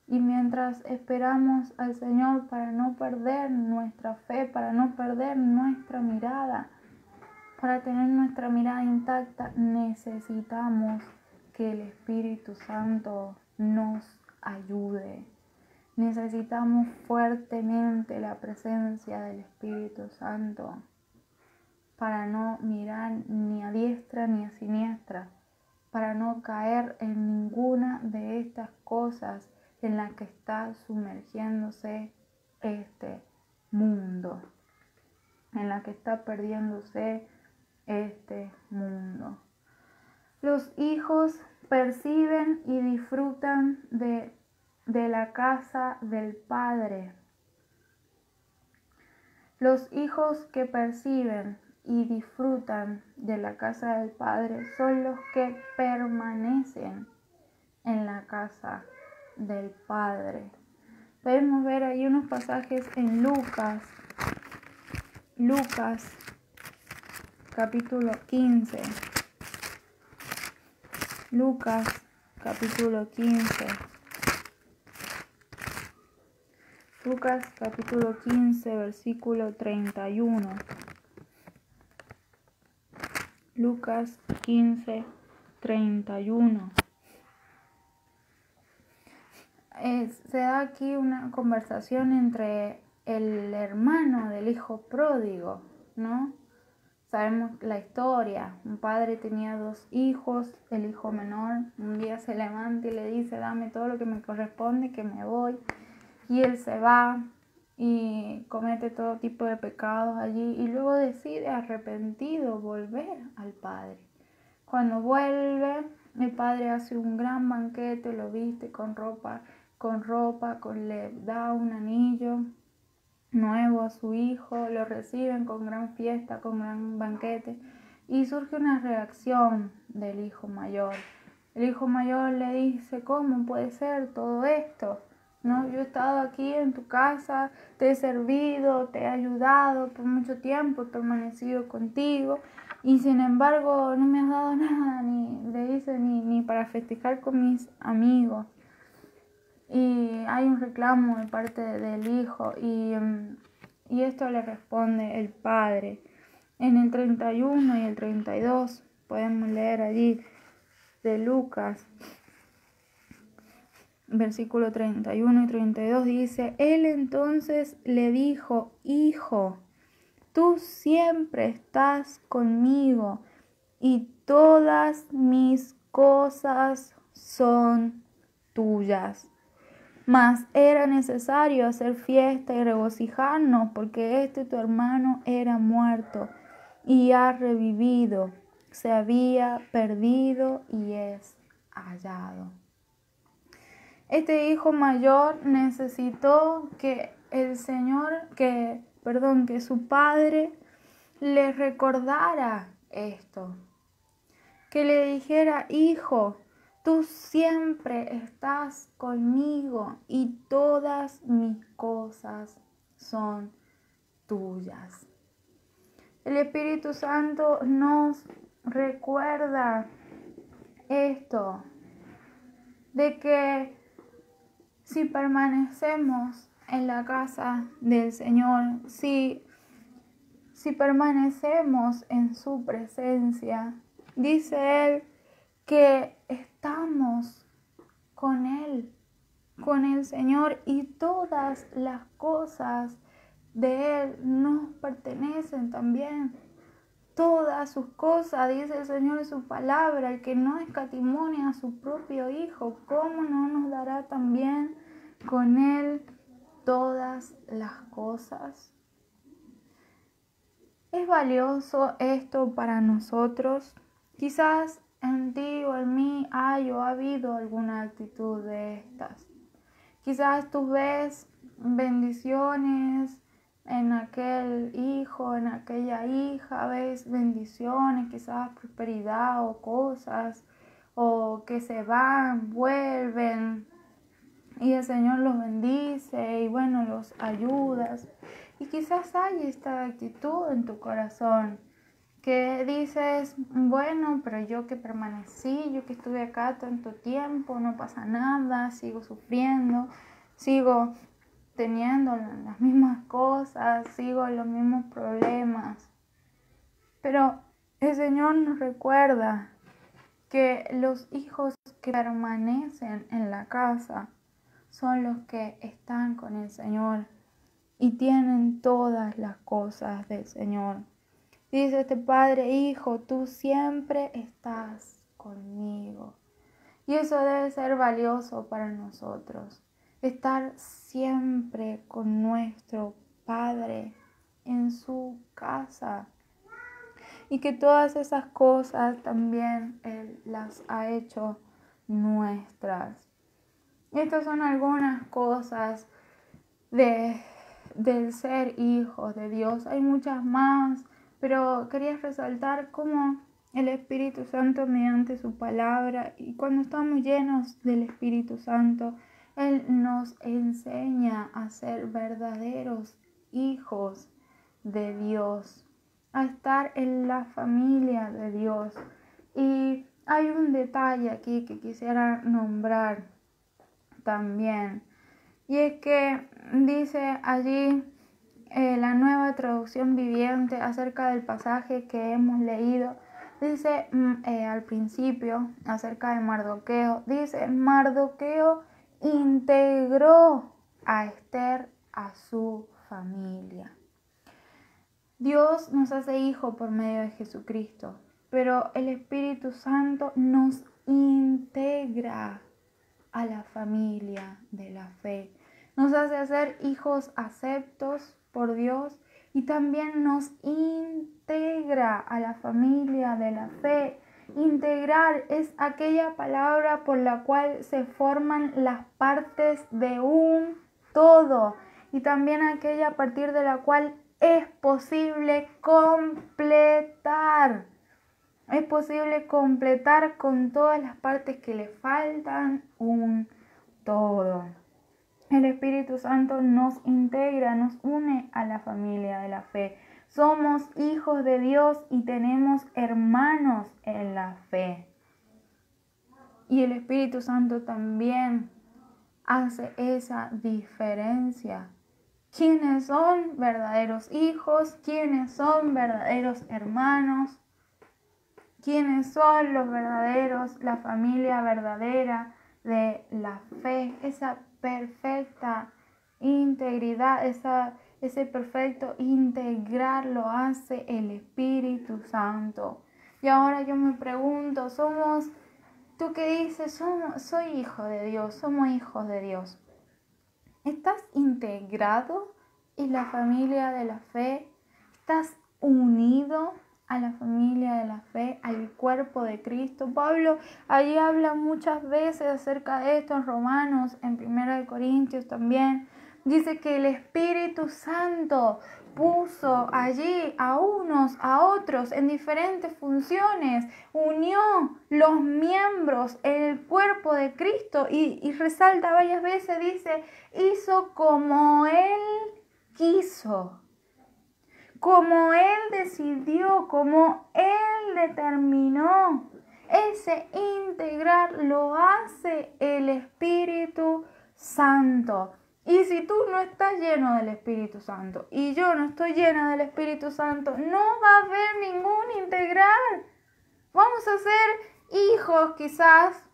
Y mientras esperamos al Señor para no perder nuestra fe, para no perder nuestra mirada, para tener nuestra mirada intacta, necesitamos que el Espíritu Santo nos ayude. Necesitamos fuertemente la presencia del Espíritu Santo para no mirar ni a diestra ni a siniestra, para no caer en ninguna de estas cosas en las que está sumergiéndose este mundo, en la que está perdiéndose este mundo. Los hijos perciben y disfrutan de la casa del Padre. Los hijos que perciben y disfrutan de la casa del Padre son los que permanecen en la casa del Padre. Podemos ver ahí unos pasajes en Lucas capítulo 15. Lucas capítulo 15. Lucas capítulo 15, versículo 31. Lucas 15, 31. Se da aquí una conversación entre el hermano del hijo pródigo, ¿no? Sabemos la historia. Un padre tenía 2 hijos. El hijo menor un día se levanta y le dice: dame todo lo que me corresponde, que me voy. Y él se va y comete todo tipo de pecados allí y luego decide arrepentido volver al padre. Cuando vuelve, el padre hace un gran banquete, lo viste con ropa, le da un anillo nuevo a su hijo, lo reciben con gran fiesta, con gran banquete, y surge una reacción del hijo mayor. El hijo mayor le dice: ¿cómo puede ser todo esto? ¿No? Yo he estado aquí en tu casa, te he servido, te he ayudado por mucho tiempo, he permanecido contigo, y sin embargo no me has dado nada, ni para festejar con mis amigos. Y hay un reclamo de parte del hijo y esto le responde el padre. En el 31 y el 32 podemos leer allí de Lucas, versículo 31 y 32 dice: él entonces le dijo: hijo, tú siempre estás conmigo y todas mis cosas son tuyas. Mas era necesario hacer fiesta y regocijarnos, porque tu hermano era muerto y ha revivido, se había perdido y es hallado. Este hijo mayor necesitó que que su padre le recordara esto, que le dijera: hijo, tú siempre estás conmigo y todas mis cosas son tuyas. El Espíritu Santo nos recuerda esto, de que si permanecemos en la casa del Señor, si permanecemos en su presencia, dice Él que estamos con Él, con el Señor, y todas las cosas de Él nos pertenecen también. todas sus cosas, dice el Señor en su palabra, el que no escatimonia a su propio Hijo, ¿cómo no nos dará también con Él todas las cosas? ¿Es valioso esto para nosotros? Quizás en ti o en mí hay o ha habido alguna actitud de estas. Quizás tú ves bendiciones en aquel hijo, en aquella hija, ves bendiciones, quizás prosperidad o cosas, o que se van, vuelven, y el Señor los bendice y bueno, los ayudas. Y quizás hay esta actitud en tu corazón, que dices, bueno, pero yo que permanecí, yo que estuve acá tanto tiempo, no pasa nada, sigo sufriendo, sigo teniendo las mismas cosas, sigo en los mismos problemas. Pero el Señor nos recuerda que los hijos que permanecen en la casa son los que están con el Señor y tienen todas las cosas del Señor. Dice este Padre, Hijo, tú siempre estás conmigo. Y eso debe ser valioso para nosotros. Estar siempre con nuestro Padre en su casa. Y que todas esas cosas también Él las ha hecho nuestras. Estas son algunas cosas del ser hijos de Dios. Hay muchas más, pero quería resaltar cómo el Espíritu Santo mediante su palabra, y cuando estamos llenos del Espíritu Santo, Él nos enseña a ser verdaderos hijos de Dios, a estar en la familia de Dios. Y hay un detalle aquí que quisiera nombrar también, y es que dice allí la Nueva Traducción Viviente acerca del pasaje que hemos leído. Dice al principio acerca de Mardoqueo, dice, Mardoqueo integró a Esther a su familia. Dios nos hace hijo por medio de Jesucristo, pero el Espíritu Santo nos integra a la familia de la fe. Nos hace ser hijos aceptos por Dios y también nos integra a la familia de la fe. Integrar es aquella palabra por la cual se forman las partes de un todo y también aquella a partir de la cual es posible completar. Es posible completar con todas las partes que le faltan un todo. El Espíritu Santo nos integra, nos une a la familia de la fe. Somos hijos de Dios y tenemos hermanos en la fe. Y el Espíritu Santo también hace esa diferencia. ¿Quiénes son verdaderos hijos? ¿Quiénes son verdaderos hermanos? ¿Quiénes son los verdaderos, la familia verdadera de la fe? Esa perfecta integridad, ese perfecto integrar lo hace el Espíritu Santo. Y ahora yo me pregunto, tú que dices, soy hijo de Dios, somos hijos de Dios. ¿Estás integrado en la familia de la fe? ¿Estás unido a la familia de la fe, al cuerpo de Cristo? Pablo allí habla muchas veces acerca de esto en Romanos, en 1 Corintios también. Dice que el Espíritu Santo puso allí a unos, a otros en diferentes funciones, unió los miembros en el cuerpo de Cristo y resalta varias veces, dice, hizo como Él quiso. Como Él decidió, como Él determinó. Ese integrar lo hace el Espíritu Santo. Y si tú no estás lleno del Espíritu Santo y yo no estoy llena del Espíritu Santo, no va a haber ningún integrar. Vamos a ser hijos quizás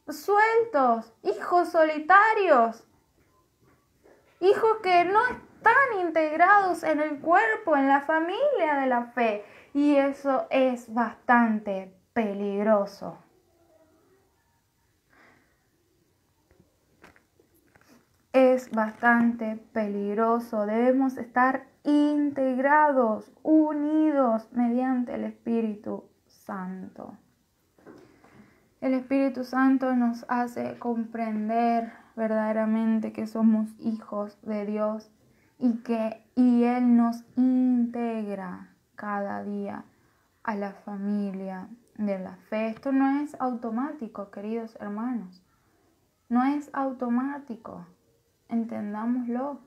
sueltos, hijos solitarios, hijos que no están integrados en el cuerpo, en la familia de la fe. Y eso es bastante peligroso. Es bastante peligroso. Debemos estar integrados, unidos mediante el Espíritu Santo. El Espíritu Santo nos hace comprender verdaderamente que somos hijos de Dios y Él nos integra cada día a la familia de la fe. Esto no es automático, queridos hermanos. No es automático. Entendámoslo.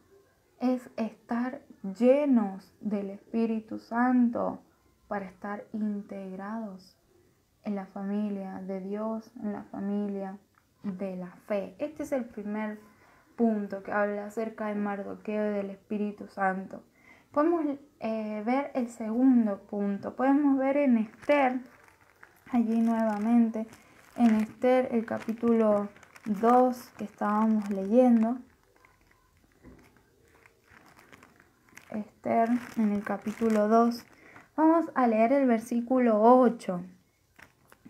Es estar llenos del Espíritu Santo para estar integrados en la familia de Dios, en la familia de la fe. Este es el primer punto que habla acerca del Mardoqueo y del Espíritu Santo. Podemos ver el segundo punto. Podemos ver en Esther, allí nuevamente, en Esther, el capítulo 2 que estábamos leyendo. Esther, en el capítulo 2. Vamos a leer el versículo 8.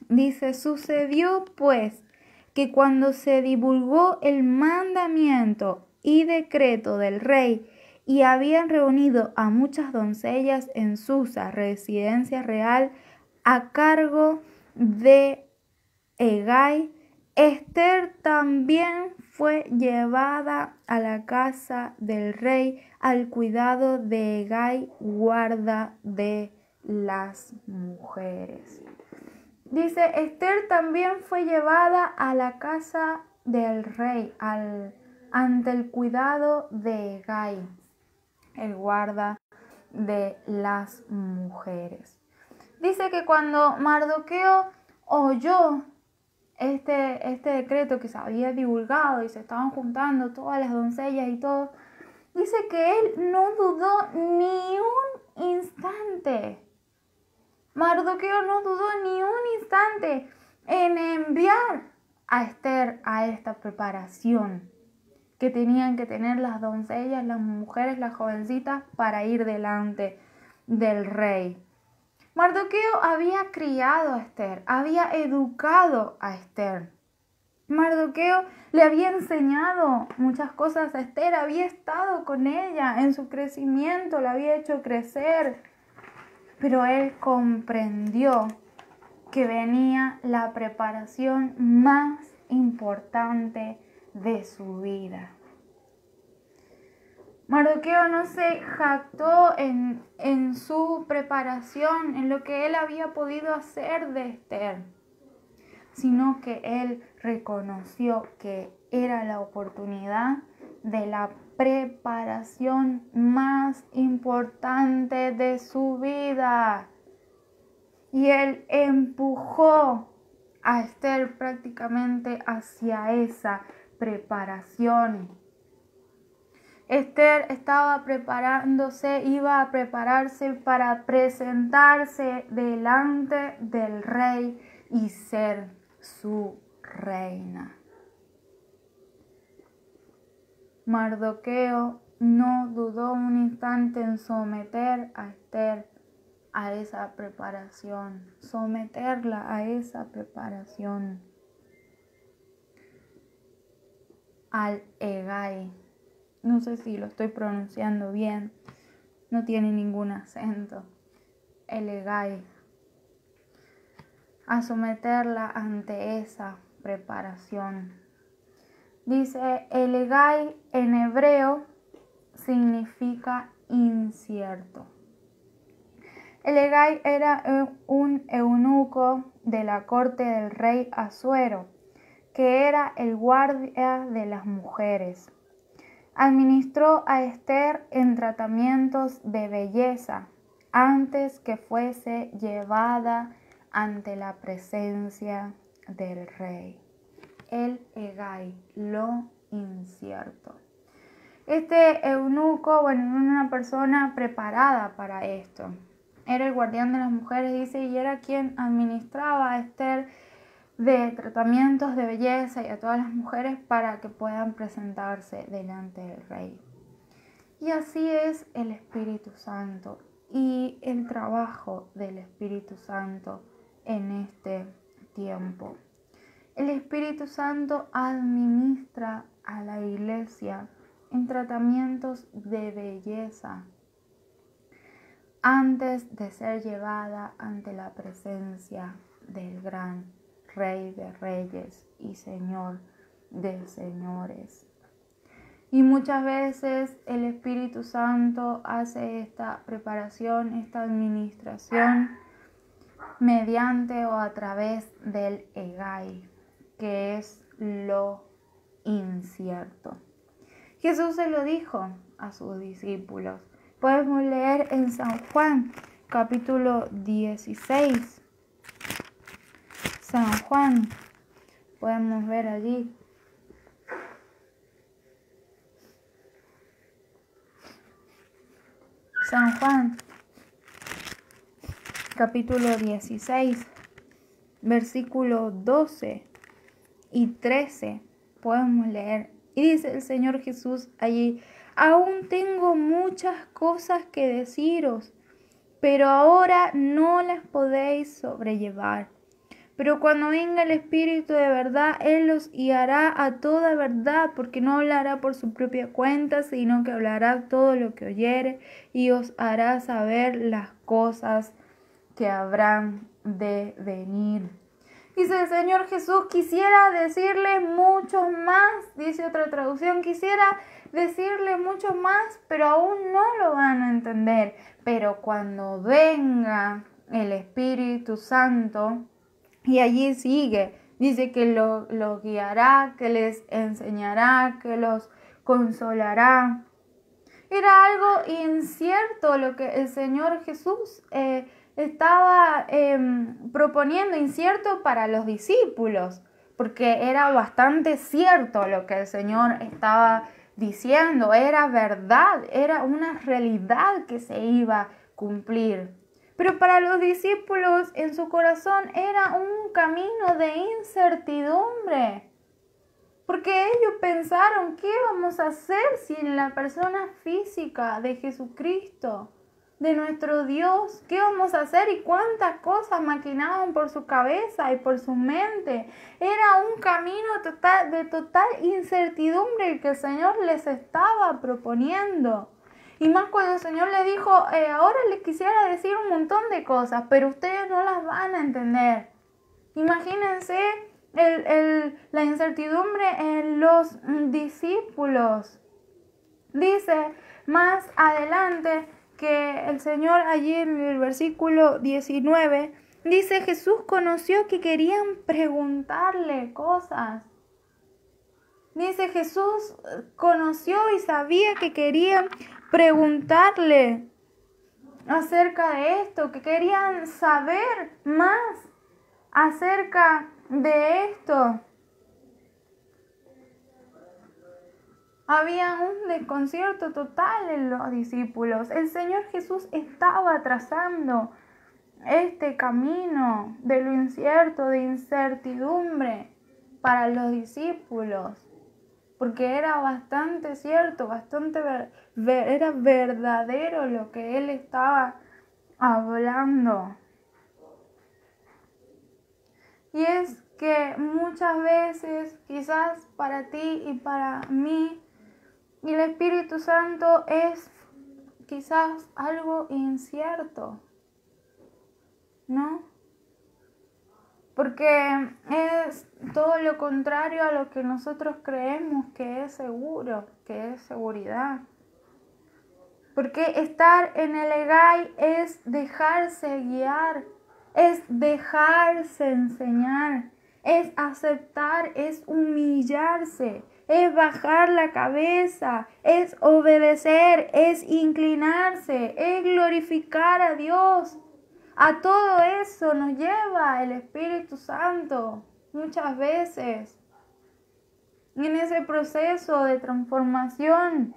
Dice: sucedió pues que cuando se divulgó el mandamiento y decreto del rey y habían reunido a muchas doncellas en Susa, residencia real, a cargo de Hegai, Esther también fue llevada a la casa del rey al cuidado de Hegai, guarda de las mujeres. Dice, Esther también fue llevada a la casa del rey ante el cuidado de Hegai, el guarda de las mujeres. Dice que cuando Mardoqueo oyó este decreto que se había divulgado y se estaban juntando todas las doncellas y todo, dice que él no dudó ni un instante. Mardoqueo no dudó ni un instante en enviar a Esther a esta preparación que tenían que tener las doncellas, las mujeres, las jovencitas para ir delante del rey. Mardoqueo había criado a Esther, había educado a Esther. Mardoqueo le había enseñado muchas cosas a Esther, había estado con ella en su crecimiento, la había hecho crecer. Pero él comprendió que venía la preparación más importante de su vida. Mardoqueo no se jactó en su preparación, en lo que él había podido hacer de Esther, sino que él reconoció que era la oportunidad de la preparación más importante de su vida. Y él empujó a Esther prácticamente hacia esa preparación. Esther estaba preparándose, iba a prepararse para presentarse delante del rey y ser su reina. Mardoqueo no dudó un instante en someter a Esther a esa preparación, someterla a esa preparación, al Hegai. No sé si lo estoy pronunciando bien, no tiene ningún acento, el Hegai, a someterla ante esa preparación. Dice, el Hegai en hebreo significa incierto. El Hegai era un eunuco de la corte del rey Asuero, que era el guardia de las mujeres. Administró a Esther en tratamientos de belleza antes que fuese llevada ante la presencia del rey. El Hegai, lo incierto. Este eunuco, era una persona preparada para esto. Era el guardián de las mujeres, dice, y era quien administraba a Esther de tratamientos de belleza y a todas las mujeres para que puedan presentarse delante del rey. Y así es el Espíritu Santo. y el trabajo del Espíritu Santo en este tiempo. El Espíritu Santo administra a la iglesia en tratamientos de belleza antes de ser llevada ante la presencia del gran Rey de Reyes y Señor de Señores. Y muchas veces el Espíritu Santo hace esta preparación, esta administración mediante o a través del Egai, que es lo incierto. Jesús se lo dijo a sus discípulos. Podemos leer en San Juan, capítulo 16. San Juan, podemos ver allí. San Juan, capítulo 16, versículo 12 y 13, podemos leer. Y dice el Señor Jesús allí: aún tengo muchas cosas que deciros, pero ahora no las podéis sobrellevar. Pero cuando venga el Espíritu de verdad, Él os guiará a toda verdad, porque no hablará por su propia cuenta, sino que hablará todo lo que oyere y os hará saber las cosas que habrán de venir. Dice el Señor Jesús: quisiera decirle mucho más, dice otra traducción, quisiera decirle mucho más, pero aún no lo van a entender. Pero cuando venga el Espíritu Santo, y allí sigue, dice que lo guiará, que les enseñará, que los consolará. Era algo incierto lo que el Señor Jesús estaba proponiendo, incierto para los discípulos, porque era bastante cierto lo que el Señor estaba diciendo, era verdad, era una realidad que se iba a cumplir. Pero para los discípulos en su corazón era un camino de incertidumbre, porque ellos pensaron: ¿qué vamos a hacer sin la persona física de Jesucristo, de nuestro Dios? ¿Qué vamos a hacer? Y cuántas cosas maquinaban por su cabeza y por su mente. Era un camino de total incertidumbre el que el Señor les estaba proponiendo. Y más cuando el Señor le dijo: ahora les quisiera decir un montón de cosas, pero ustedes no las van a entender. Imagínense la incertidumbre en los discípulos. Dice más adelante que el Señor allí en el versículo 19, dice: Jesús conoció que querían preguntarle cosas. Dice: Jesús conoció y sabía que querían preguntarle acerca de esto, que querían saber más acerca de esto. Había un desconcierto total en los discípulos. El Señor Jesús estaba trazando este camino de lo incierto, de incertidumbre para los discípulos, porque era bastante cierto, era verdadero lo que Él estaba hablando. Y es que muchas veces, quizás para ti y para mí, el Espíritu Santo es quizás algo incierto, ¿no? Porque es todo lo contrario a lo que nosotros creemos que es seguro, que es seguridad. Porque estar en el Egai es dejarse guiar, es dejarse enseñar, es aceptar, es humillarse, es bajar la cabeza, es obedecer, es inclinarse, es glorificar a Dios. A todo eso nos lleva el Espíritu Santo muchas veces en ese proceso de transformación.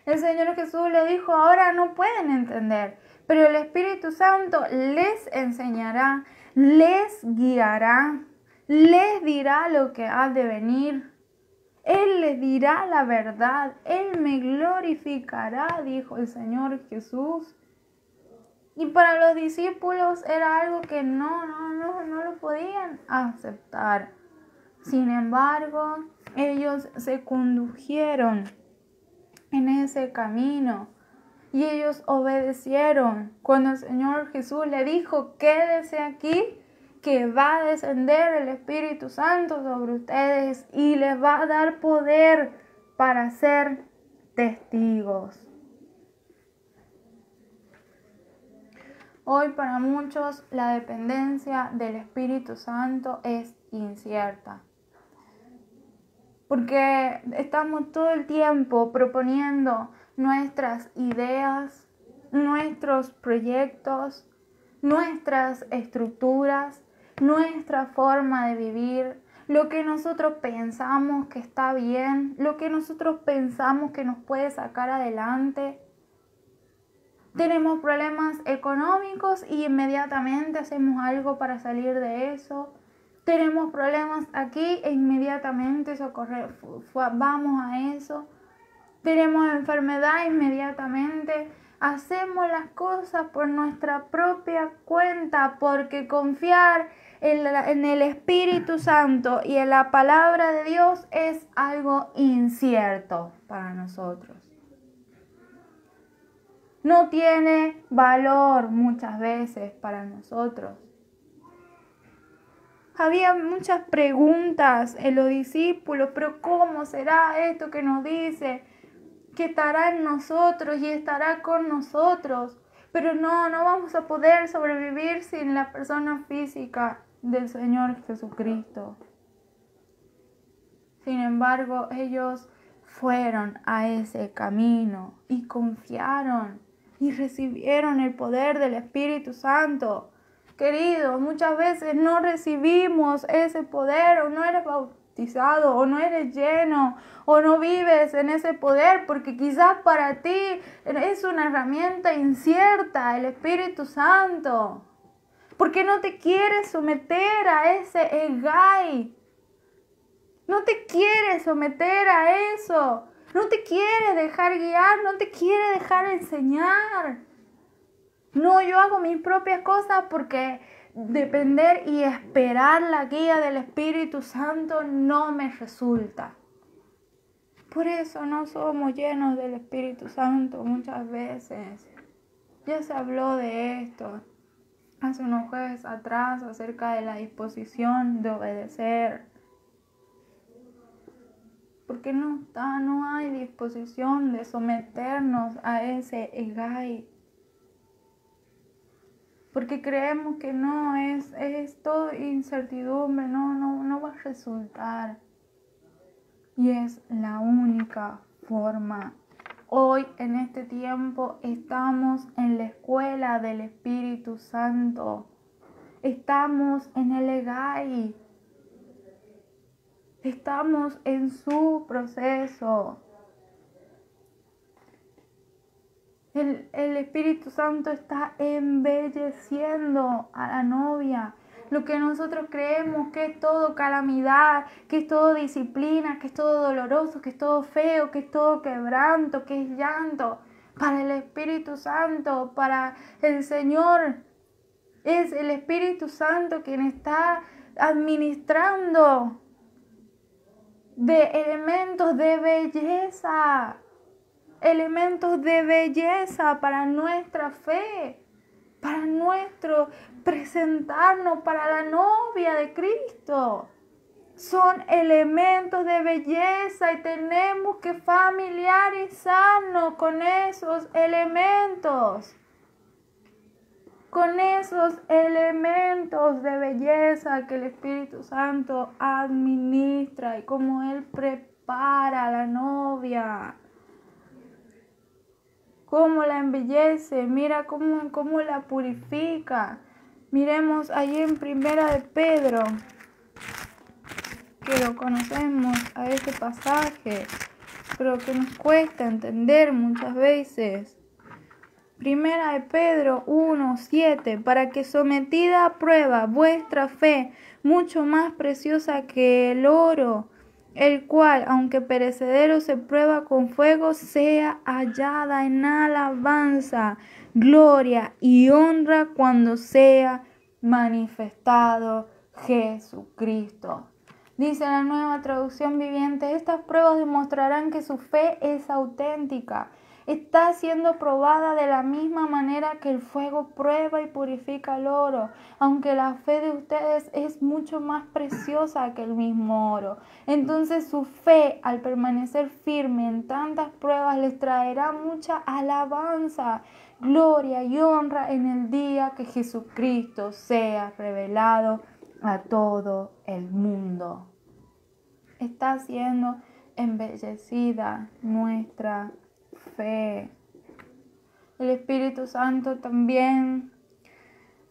El Señor Jesús le dijo: ahora no pueden entender, pero el Espíritu Santo les enseñará, les guiará, les dirá lo que ha de venir. Él les dirá la verdad, Él me glorificará, dijo el Señor Jesús. Y para los discípulos era algo que no lo podían aceptar. Sin embargo, ellos se condujeron en ese camino y ellos obedecieron. Cuando el Señor Jesús le dijo, quédese aquí, que va a descender el Espíritu Santo sobre ustedes y les va a dar poder para ser testigos. Hoy para muchos la dependencia del Espíritu Santo es incierta, porque estamos todo el tiempo proponiendo nuestras ideas, nuestros proyectos, nuestras estructuras, nuestra forma de vivir, lo que nosotros pensamos que está bien, lo que nosotros pensamos que nos puede sacar adelante. Tenemos problemas económicos y inmediatamente hacemos algo para salir de eso. Tenemos problemas aquí e inmediatamente vamos a eso. Tenemos enfermedad inmediatamente. Hacemos las cosas por nuestra propia cuenta, porque confiar en el Espíritu Santo y en la palabra de Dios es algo incierto para nosotros. No tiene valor muchas veces para nosotros. Había muchas preguntas en los discípulos, pero ¿cómo será esto que nos dice? Que estará en nosotros y estará con nosotros. Pero no vamos a poder sobrevivir sin la persona física del Señor Jesucristo. Sin embargo, ellos fueron a ese camino y confiaron y recibieron el poder del Espíritu Santo. Queridos, muchas veces no recibimos ese poder, o no eres bautizado, o no eres lleno, o no vives en ese poder, porque quizás para ti es una herramienta incierta, el Espíritu Santo. Porque no te quieres someter a ese egai. No te quieres someter a eso. No te quiere dejar guiar, no te quiere dejar enseñar. No, yo hago mis propias cosas porque depender y esperar la guía del Espíritu Santo no me resulta. Por eso no somos llenos del Espíritu Santo muchas veces. Ya se habló de esto hace unos jueves atrás acerca de la disposición de obedecer. Porque no hay disposición de someternos a ese egai. Porque creemos que no, es todo incertidumbre, no va a resultar. Y es la única forma. Hoy en este tiempo estamos en la escuela del Espíritu Santo. Estamos en el egai. Estamos en su proceso. El Espíritu Santo está embelleciendo a la novia. Lo que nosotros creemos que es todo calamidad, que es todo disciplina, que es todo doloroso, que es todo feo, que es todo quebranto, que es llanto. Para el Espíritu Santo, para el Señor, es el Espíritu Santo quien está administrando de elementos de belleza. Elementos de belleza para nuestra fe, para nuestro presentarnos para la novia de Cristo. Son elementos de belleza y tenemos que familiarizarnos con esos elementos. Con esos elementos de belleza que el Espíritu Santo administra y como Él prepara a la novia. Cómo la embellece, mira cómo la purifica. Miremos allí en Primera de Pedro, que lo conocemos a este pasaje, pero que nos cuesta entender muchas veces. Primera de Pedro 1:7, para que sometida a prueba vuestra fe, mucho más preciosa que el oro, el cual, aunque perecedero, se prueba con fuego, sea hallada en alabanza, gloria y honra cuando sea manifestado Jesucristo. Dice la Nueva Traducción Viviente: estas pruebas demostrarán que su fe es auténtica. Está siendo probada de la misma manera que el fuego prueba y purifica el oro, aunque la fe de ustedes es mucho más preciosa que el mismo oro. Entonces su fe, al permanecer firme en tantas pruebas, les traerá mucha alabanza, gloria y honra en el día que Jesucristo sea revelado a todo el mundo. Está siendo embellecida nuestra fe. El Espíritu Santo también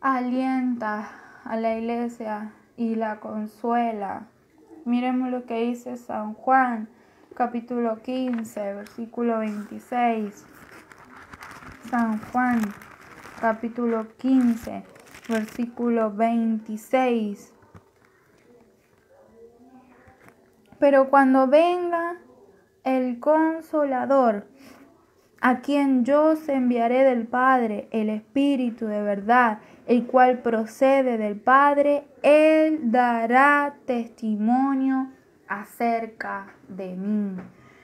alienta a la iglesia y la consuela. Miremos lo que dice San Juan, capítulo 15, versículo 26. San Juan, capítulo 15, versículo 26. Pero cuando venga el Consolador, a quien yo os enviaré del Padre, el Espíritu de verdad, el cual procede del Padre, Él dará testimonio acerca de mí.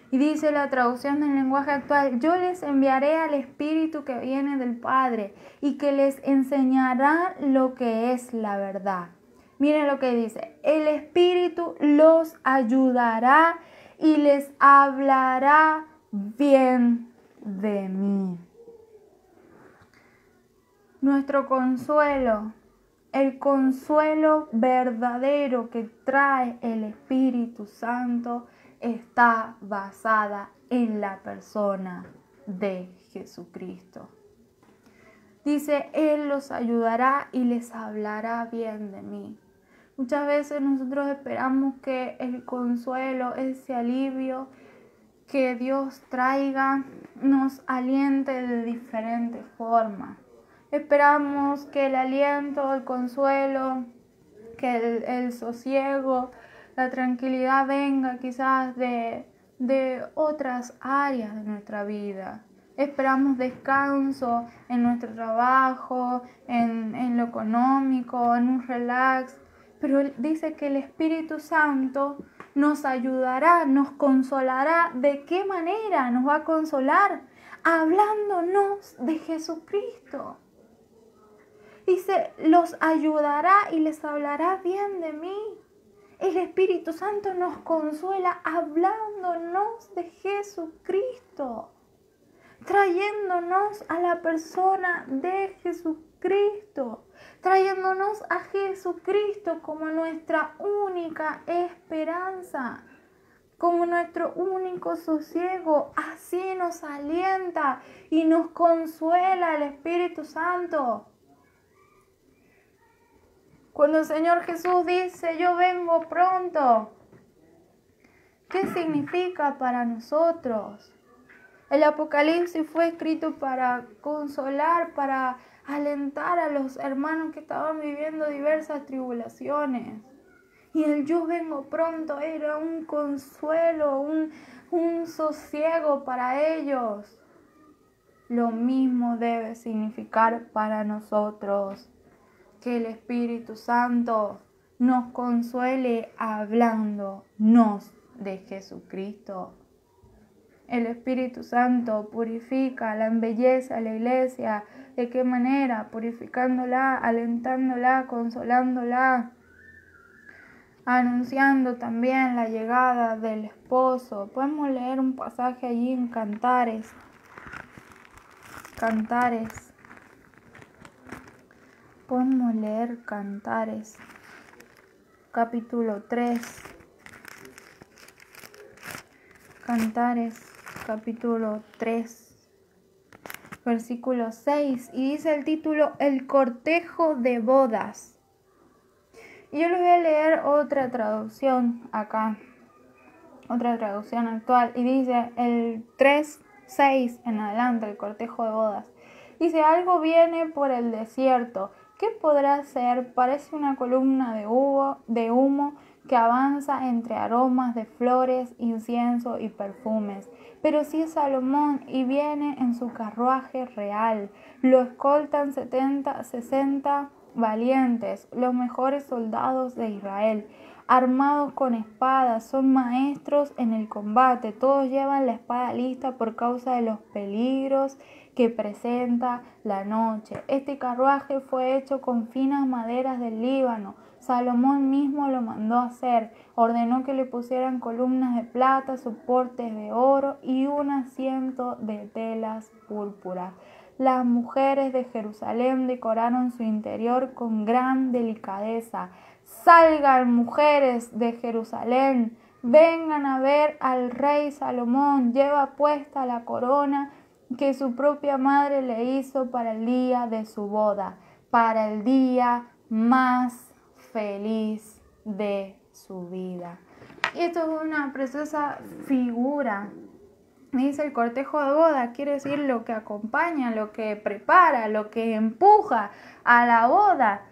Y dice la traducción del lenguaje actual: yo les enviaré al Espíritu que viene del Padre y que les enseñará lo que es la verdad. Miren lo que dice: el Espíritu los ayudará y les hablará bien de mí. Nuestro consuelo, el consuelo verdadero que trae el Espíritu Santo, está basada en la persona de Jesucristo. Dice: Él los ayudará y les hablará bien de mí. Muchas veces nosotros esperamos que el consuelo, ese alivio que Dios traiga, nos aliente de diferentes formas. Esperamos que el aliento, el consuelo, que el sosiego, la tranquilidad venga quizás de otras áreas de nuestra vida. Esperamos descanso en nuestro trabajo, en lo económico, en un relax. Pero dice que el Espíritu Santo nos ayudará, nos consolará. ¿De qué manera nos va a consolar? Hablándonos de Jesucristo. Dice: los ayudará y les hablará bien de mí. El Espíritu Santo nos consuela hablándonos de Jesucristo, trayéndonos a la persona de Jesucristo, trayéndonos a Jesucristo como nuestra única esperanza, como nuestro único sosiego. Así nos alienta y nos consuela el Espíritu Santo. Cuando el Señor Jesús dice: yo vengo pronto, ¿qué significa para nosotros? El Apocalipsis fue escrito para consolar, para alentar a los hermanos que estaban viviendo diversas tribulaciones. Y el yo vengo pronto era un consuelo, un sosiego para ellos. Lo mismo debe significar para nosotros. Que el Espíritu Santo nos consuele hablándonos de Jesucristo. El Espíritu Santo purifica, la embellece a la iglesia. ¿De qué manera? Purificándola, alentándola, consolándola, anunciando también la llegada del esposo. Podemos leer un pasaje allí en Cantares. Podemos leer Cantares, capítulo 3. Cantares, capítulo 3, versículo 6. Y dice el título: el cortejo de bodas. Y yo les voy a leer otra traducción acá, otra traducción actual. Y dice el 3:6 en adelante, el cortejo de bodas. Dice: algo viene por el desierto. ¿Qué podrá ser? Parece una columna de humo que avanza entre aromas de flores, incienso y perfumes. Pero sí Salomón y viene en su carruaje real. Lo escoltan 60 valientes, los mejores soldados de Israel, armados con espadas, son maestros en el combate, todos llevan la espada lista por causa de los peligros que presenta la noche. Este carruaje fue hecho con finas maderas del Líbano. Salomón mismo lo mandó hacer. Ordenó que le pusieran columnas de plata, soportes de oro y un asiento de telas púrpuras. Las mujeres de Jerusalén decoraron su interior con gran delicadeza. Salgan, mujeres de Jerusalén, vengan a ver al rey Salomón. Lleva puesta la corona que su propia madre le hizo para el día de su boda, para el día más feliz de su vida. Y esto es una preciosa figura. Dice el cortejo de boda, quiere decir lo que acompaña, lo que prepara, lo que empuja a la boda.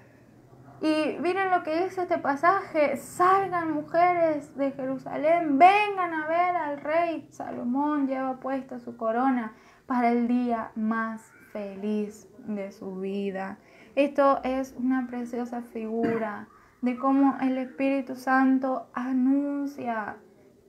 Y miren lo que dice este pasaje: salgan, mujeres de Jerusalén, vengan a ver al rey Salomón, lleva puesta su corona para el día más feliz de su vida. Esto es una preciosa figura de cómo el Espíritu Santo anuncia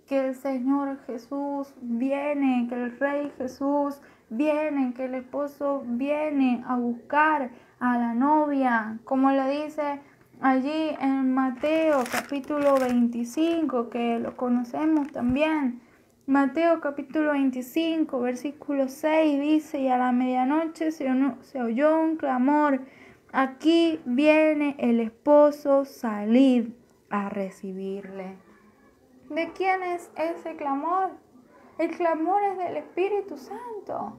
que el Señor Jesús viene, que el Rey Jesús viene, que el esposo viene a buscar a la novia, como lo dice allí en Mateo capítulo 25, que lo conocemos también. Mateo capítulo 25, versículo 6 dice: y a la medianoche se oyó un clamor: aquí viene el esposo, salid a recibirle. ¿De quién es ese clamor? El clamor es del Espíritu Santo.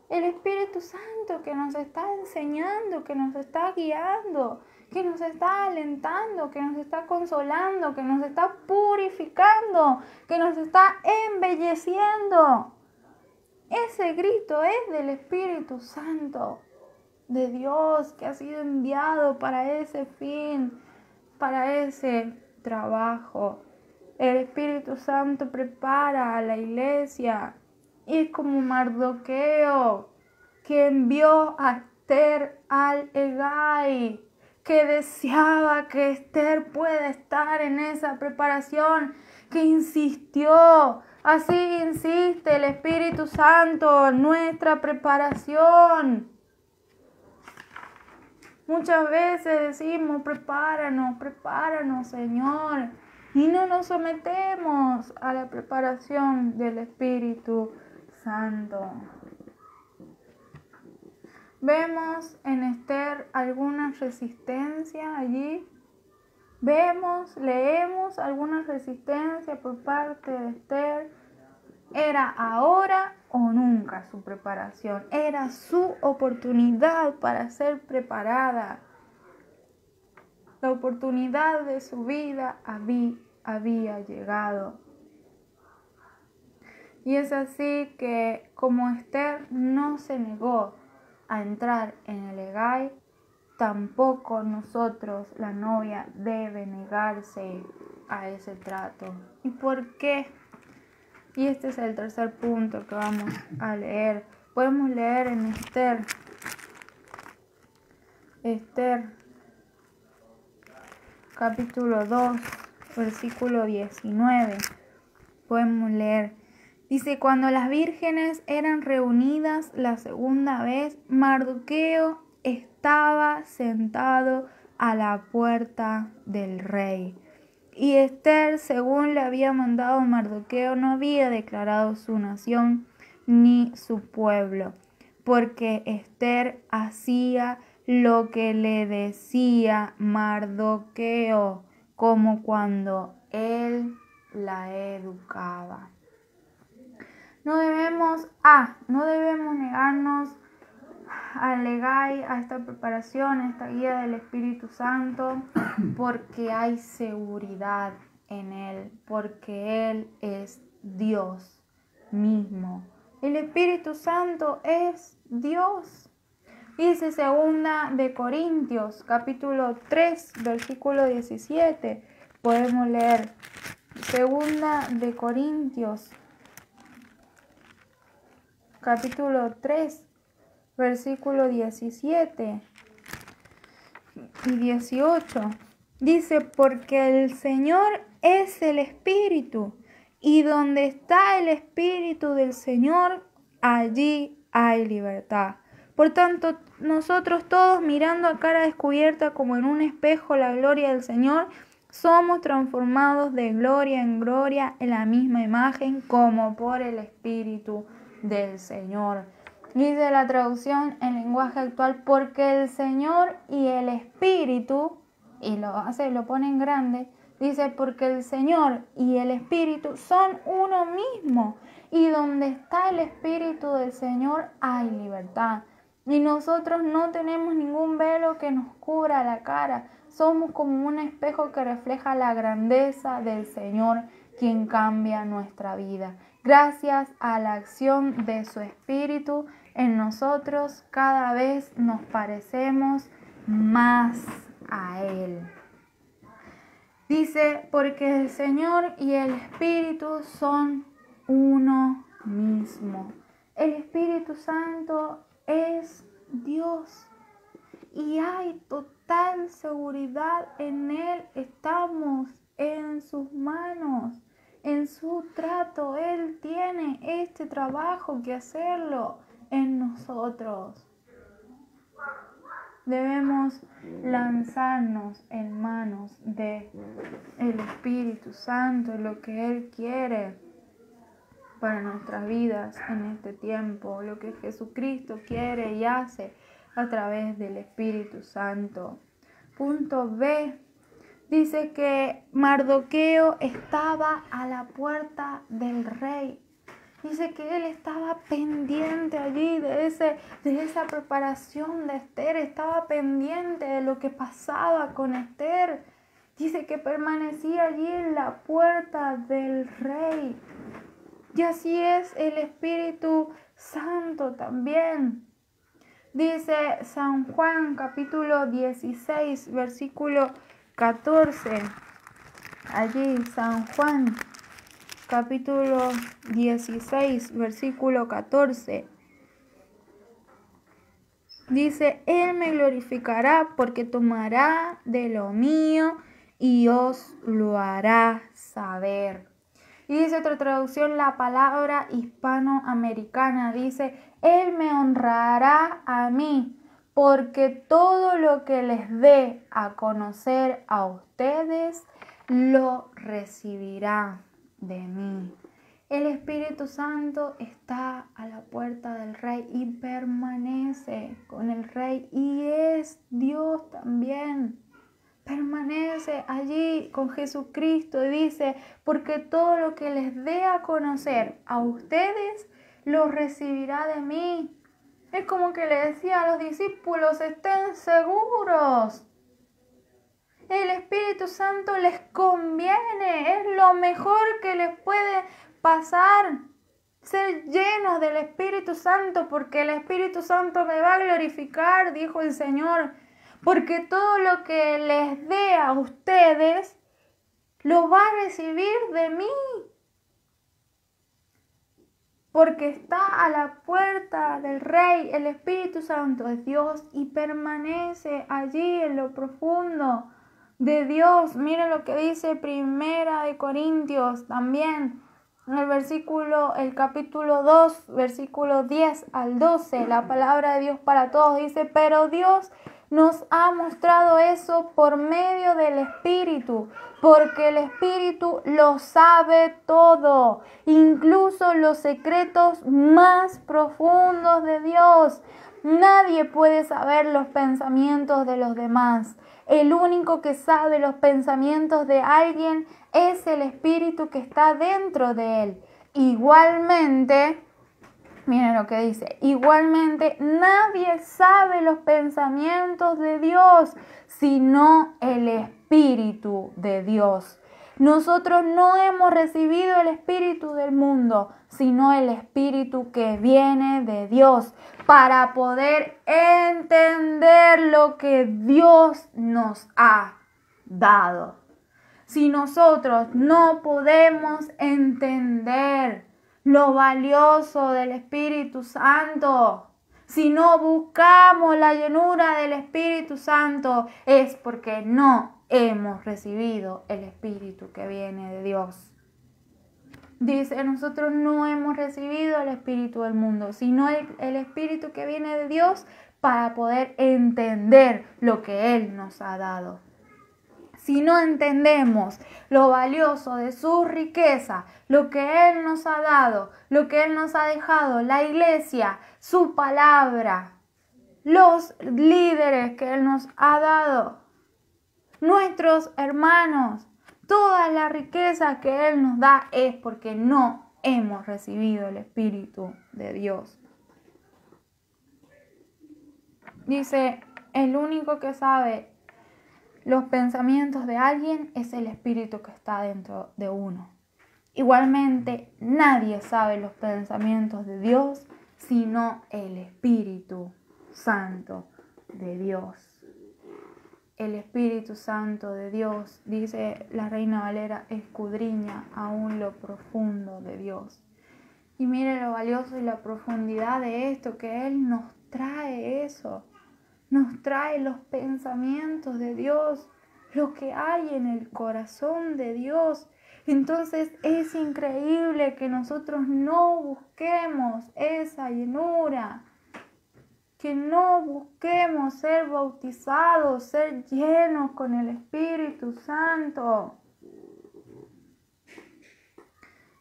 El Espíritu Santo que nos está enseñando, que nos está guiando, que nos está alentando, que nos está consolando, que nos está purificando, que nos está embelleciendo. Ese grito es del Espíritu Santo, de Dios, que ha sido enviado para ese fin, para ese trabajo. El Espíritu Santo prepara a la iglesia. Y es como Mardoqueo, que envió a Esther al Hegai, que deseaba que Esther pueda estar en esa preparación, que insistió. Así insiste el Espíritu Santo en nuestra preparación. Muchas veces decimos: prepáranos, prepáranos, Señor. Y no nos sometemos a la preparación del Espíritu Santo. Vemos en Esther alguna resistencia allí. Leemos alguna resistencia por parte de Esther. Era ahora o nunca su preparación. Era su oportunidad para ser preparada. La oportunidad de su vida había llegado. Y es así que, como Esther no se negó a entrar en el Hegai, tampoco nosotros, la novia, debe negarse a ese trato. ¿Y por qué? Y este es el tercer punto que vamos a leer. Podemos leer en Esther capítulo 2, versículo 19. Podemos leer. Dice: cuando las vírgenes eran reunidas la segunda vez, Mardoqueo estaba sentado a la puerta del rey. Y Esther, según le había mandado Mardoqueo, no había declarado su nación ni su pueblo, porque Esther hacía lo que le decía Mardoqueo, como cuando él la educaba. No debemos negarnos al Hegai, a esta preparación, a esta guía del Espíritu Santo, porque hay seguridad en Él, porque Él es Dios mismo. El Espíritu Santo es Dios. Dice 2 de Corintios, capítulo 3, versículo 17. Podemos leer 2 Corintios, capítulo 3, versículo 17 y 18. Dice, porque el Señor es el Espíritu, y donde está el Espíritu del Señor, allí hay libertad. Por tanto, nosotros todos, mirando a cara descubierta como en un espejo la gloria del Señor, somos transformados de gloria en gloria en la misma imagen como por el Espíritu del Señor. Dice la traducción en lenguaje actual, porque el Señor y el Espíritu, y lo pone en grande, dice, porque el Señor y el Espíritu son uno mismo, y donde está el Espíritu del Señor hay libertad. Y nosotros no tenemos ningún velo que nos cubra la cara, somos como un espejo que refleja la grandeza del Señor, quien cambia nuestra vida. Gracias a la acción de su Espíritu en nosotros, cada vez nos parecemos más a Él. Dice, porque el Señor y el Espíritu son uno mismo. El Espíritu Santo es Dios y hay total seguridad en Él. Estamos en sus manos, en su trato. Él tiene este trabajo que hacerlo en nosotros. Debemos lanzarnos en manos del Espíritu Santo, lo que Él quiere para nuestras vidas en este tiempo, lo que Jesucristo quiere y hace a través del Espíritu Santo. Punto B. Dice que Mardoqueo estaba a la puerta del rey. Dice que él estaba pendiente allí de esa preparación de Esther, estaba pendiente de lo que pasaba con Esther. Dice que permanecía allí en la puerta del rey. Y así es el Espíritu Santo también. Dice San Juan capítulo 16, versículo 14. Allí San Juan capítulo 16, versículo 14. Dice, Él me glorificará porque tomará de lo mío y os lo hará saber. Y dice otra traducción, la palabra hispanoamericana, dice, Él me honrará a mí, porque todo lo que les dé a conocer a ustedes, lo recibirá de mí. El Espíritu Santo está a la puerta del Rey y permanece con el Rey y es Dios también. Permanece allí con Jesucristo y dice, porque todo lo que les dé a conocer a ustedes, lo recibirá de mí. Es como que le decía a los discípulos, estén seguros. El Espíritu Santo les conviene, es lo mejor que les puede pasar. Ser llenos del Espíritu Santo, porque el Espíritu Santo me va a glorificar, dijo el Señor. Porque todo lo que les dé a ustedes, lo va a recibir de mí. Porque está a la puerta del Rey, el Espíritu Santo es Dios y permanece allí en lo profundo de Dios. Miren lo que dice 1 Corintios también, en el capítulo 2, versículo 10 al 12, la palabra de Dios para todos dice, pero Dios nos ha mostrado eso por medio del Espíritu, porque el Espíritu lo sabe todo, incluso los secretos más profundos de Dios. Nadie puede saber los pensamientos de los demás. El único que sabe los pensamientos de alguien es el Espíritu que está dentro de él. Igualmente, miren lo que dice, igualmente nadie sabe los pensamientos de Dios, sino el Espíritu de Dios. Nosotros no hemos recibido el espíritu del mundo, sino el espíritu que viene de Dios, para poder entender lo que Dios nos ha dado. Si nosotros no podemos entender lo valioso del Espíritu Santo, si no buscamos la llenura del Espíritu Santo, es porque no hemos recibido el Espíritu que viene de Dios. Dice, nosotros no hemos recibido el Espíritu del mundo, sino el Espíritu que viene de Dios para poder entender lo que Él nos ha dado. Si no entendemos lo valioso de su riqueza, lo que Él nos ha dado, lo que Él nos ha dejado, la iglesia, su palabra, los líderes que Él nos ha dado, nuestros hermanos, toda la riqueza que Él nos da es porque no hemos recibido el Espíritu de Dios. Dice, el único que sabe los pensamientos de alguien es el Espíritu que está dentro de uno. Igualmente, nadie sabe los pensamientos de Dios sino el Espíritu Santo de Dios. El Espíritu Santo de Dios, dice la Reina Valera, escudriña aún lo profundo de Dios. Y mire lo valioso y la profundidad de esto, que Él nos trae eso. Nos trae los pensamientos de Dios, lo que hay en el corazón de Dios. Entonces es increíble que nosotros no busquemos esa llenura, que no busquemos ser bautizados, ser llenos con el Espíritu Santo.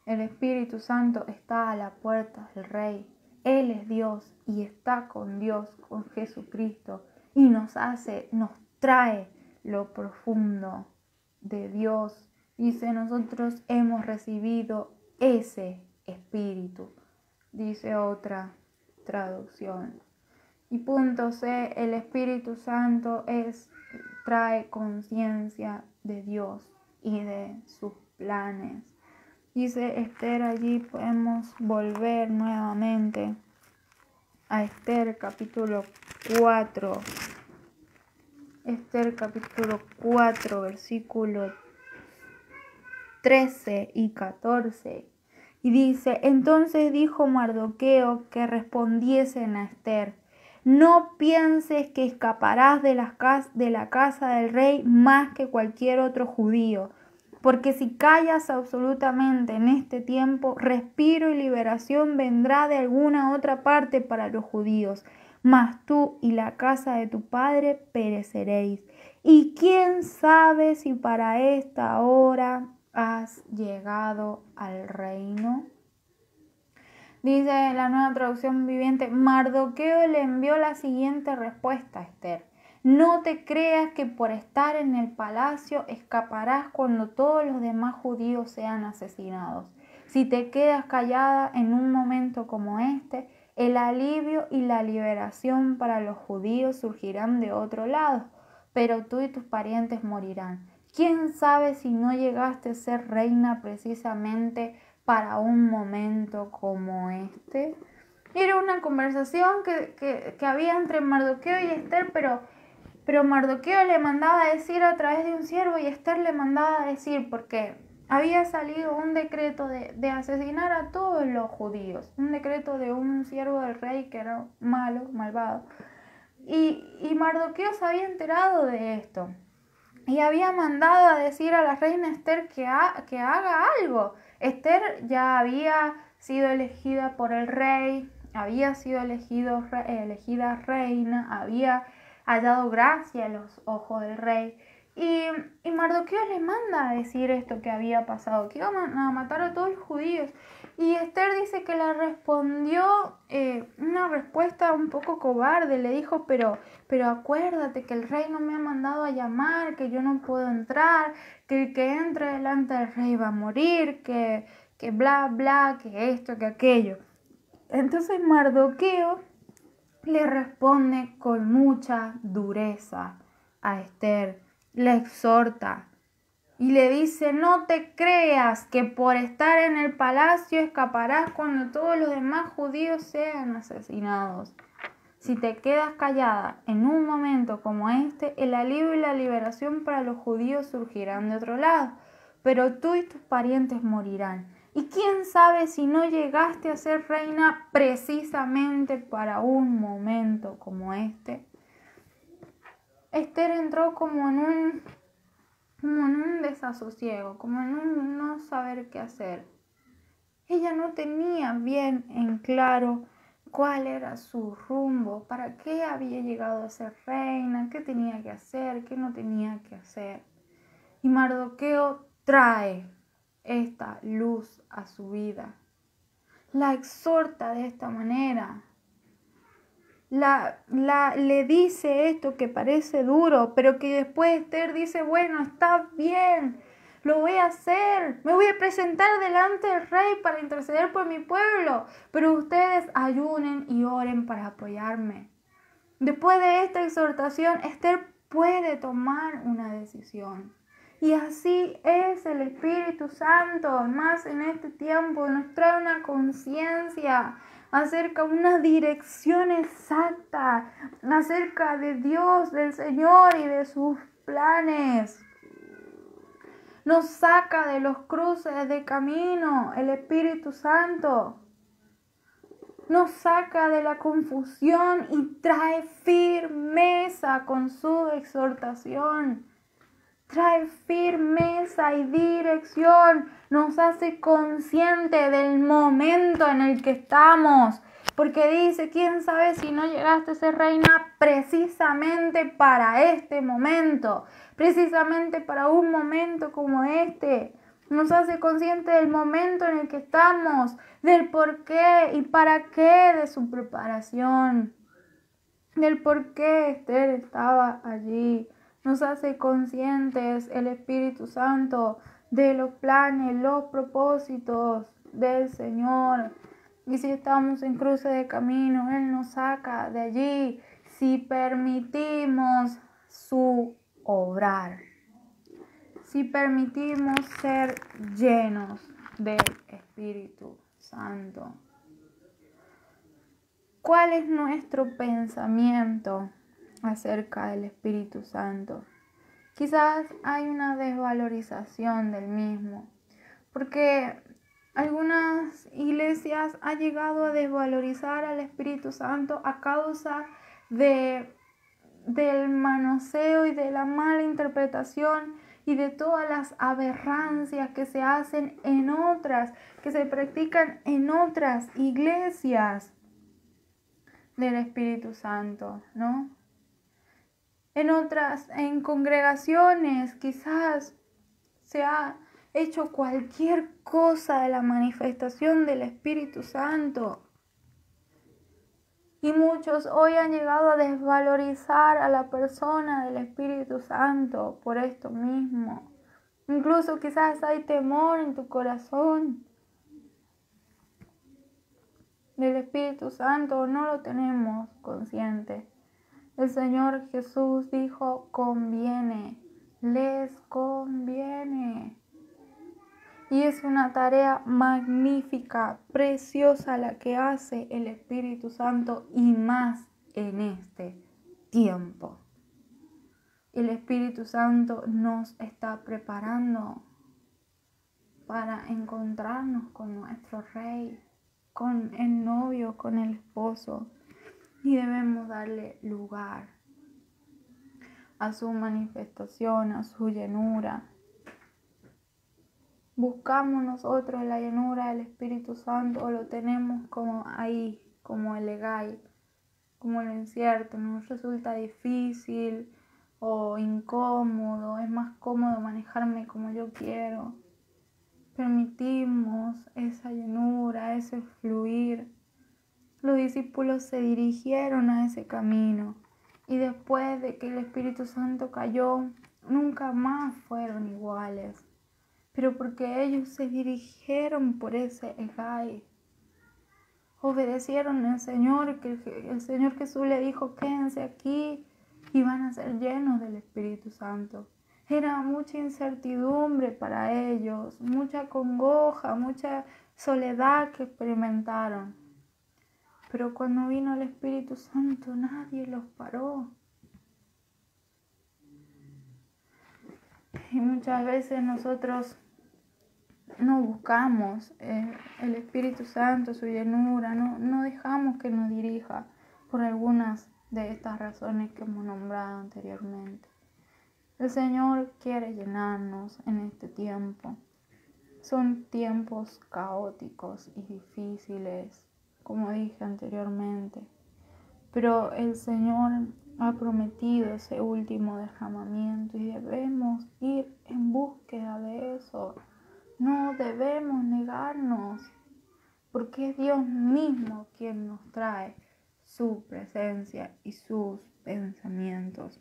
El Espíritu Santo está a la puerta del Rey. Él es Dios y está con Dios, con Jesucristo, y nos trae lo profundo de Dios. Dice, nosotros hemos recibido ese Espíritu, dice otra traducción. Y punto C, el Espíritu Santo trae conciencia de Dios y de sus planes. Dice Esther, allí podemos volver nuevamente a Esther capítulo 4. Esther capítulo 4, versículo 13 y 14. Y dice, entonces dijo Mardoqueo que respondiesen a Esther, no pienses que escaparás de la casa del rey más que cualquier otro judío. Porque si callas absolutamente en este tiempo, respiro y liberación vendrá de alguna otra parte para los judíos, mas tú y la casa de tu padre pereceréis. Y quién sabe si para esta hora has llegado al reino. Dice la Nueva Traducción Viviente, Mardoqueo le envió la siguiente respuesta a Esther. No te creas que por estar en el palacio escaparás cuando todos los demás judíos sean asesinados. Si te quedas callada en un momento como este, el alivio y la liberación para los judíos surgirán de otro lado, pero tú y tus parientes morirán. ¿Quién sabe si no llegaste a ser reina precisamente para un momento como este? Era una conversación que había entre Mardoqueo y Esther, pero Mardoqueo le mandaba a decir a través de un siervo y Esther le mandaba a decir porque había salido un decreto de asesinar a todos los judíos, un decreto de un siervo del rey que era malo, malvado. Y Mardoqueo se había enterado de esto y había mandado a decir a la reina Esther que haga algo. Esther ya había sido elegida por el rey, había sido elegida reina, había hallado gracia a los ojos del rey. Y Mardoqueo le manda a decir esto que había pasado, que iban a matar a todos los judíos. Y Esther dice que le respondió una respuesta un poco cobarde. Le dijo, pero acuérdate que el rey no me ha mandado a llamar, que yo no puedo entrar, que el que entre delante del rey va a morir, que bla, bla, que esto, que aquello. Entonces Mardoqueo le responde con mucha dureza a Esther, le exhorta y le dice, no te creas que por estar en el palacio escaparás cuando todos los demás judíos sean asesinados. Si te quedas callada en un momento como este, el alivio y la liberación para los judíos surgirán de otro lado, pero tú y tus parientes morirán. Y quién sabe si no llegaste a ser reina precisamente para un momento como este. Esther entró como en un desasosiego, como en un no saber qué hacer. Ella no tenía bien en claro cuál era su rumbo, para qué había llegado a ser reina, qué tenía que hacer, qué no tenía que hacer. Y Mardoqueo trae esta luz a su vida. La exhorta de esta manera. Le dice esto que parece duro, pero que después Esther dice, bueno, está bien, lo voy a hacer, me voy a presentar delante del rey para interceder por mi pueblo, pero ustedes ayunen y oren para apoyarme. Después de esta exhortación, Esther puede tomar una decisión. Y así es el Espíritu Santo, más en este tiempo, nos trae una conciencia acerca de una dirección exacta, acerca de Dios, del Señor y de sus planes. Nos saca de los cruces de camino el Espíritu Santo. Nos saca de la confusión y trae firmeza con su exhortación. Trae firmeza y dirección. Nos hace consciente del momento en el que estamos. Porque dice, quién sabe si no llegaste a ser reina precisamente para este momento. Precisamente para un momento como este. Nos hace consciente del momento en el que estamos, del por qué y para qué de su preparación, del por qué Esther estaba allí. Nos hace conscientes el Espíritu Santo de los planes, los propósitos del Señor. Y si estamos en cruce de camino, Él nos saca de allí si permitimos su obrar. Si permitimos ser llenos del Espíritu Santo. ¿Cuál es nuestro pensamiento acerca del Espíritu Santo? Quizás hay una desvalorización del mismo, porque algunas iglesias han llegado a desvalorizar al Espíritu Santo a causa del manoseo y de la mala interpretación y de todas las aberrancias que se hacen en otras, que se practican en otras iglesias del Espíritu Santo, ¿no? En congregaciones quizás se ha hecho cualquier cosa de la manifestación del Espíritu Santo. Y muchos hoy han llegado a desvalorizar a la persona del Espíritu Santo por esto mismo. Incluso quizás hay temor en tu corazón del Espíritu Santo, no lo tenemos consciente. El Señor Jesús dijo, conviene, les conviene. Y es una tarea magnífica, preciosa la que hace el Espíritu Santo y más en este tiempo. El Espíritu Santo nos está preparando para encontrarnos con nuestro Rey, con el novio, con el esposo. Y debemos darle lugar a su manifestación, a su llenura. ¿Buscamos nosotros la llenura del Espíritu Santo o lo tenemos como ahí, como el legal, como lo incierto? Nos resulta difícil o incómodo, es más cómodo manejarme como yo quiero. Permitimos esa llenura, ese fluir. Los discípulos se dirigieron a ese camino y después de que el Espíritu Santo cayó, nunca más fueron iguales. Pero porque ellos se dirigieron por ese Egai, obedecieron al Señor, que el Señor Jesús le dijo, quédense aquí y van a ser llenos del Espíritu Santo. Era mucha incertidumbre para ellos, mucha congoja, mucha soledad que experimentaron. Pero cuando vino el Espíritu Santo, nadie los paró. Y muchas veces nosotros no buscamos el Espíritu Santo, su llenura, no dejamos que nos dirija por algunas de estas razones que hemos nombrado anteriormente. El Señor quiere llenarnos en este tiempo. Son tiempos caóticos y difíciles, como dije anteriormente, pero el Señor ha prometido ese último derramamiento y debemos ir en búsqueda de eso. No debemos negarnos, porque es Dios mismo quien nos trae su presencia y sus pensamientos.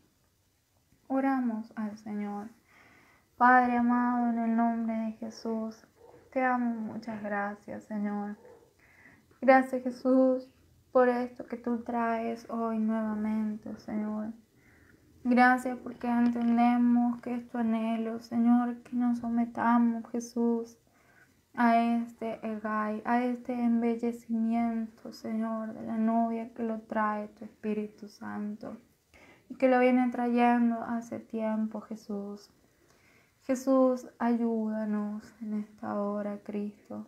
Oramos al Señor. Padre amado, en el nombre de Jesús, te damos muchas gracias, Señor. Gracias, Jesús, por esto que tú traes hoy nuevamente, Señor. Gracias porque entendemos que es tu anhelo, Señor, que nos sometamos, Jesús, a este Egay, a este embellecimiento, Señor, de la novia que lo trae tu Espíritu Santo y que lo viene trayendo hace tiempo, Jesús. Jesús, ayúdanos en esta hora, Cristo.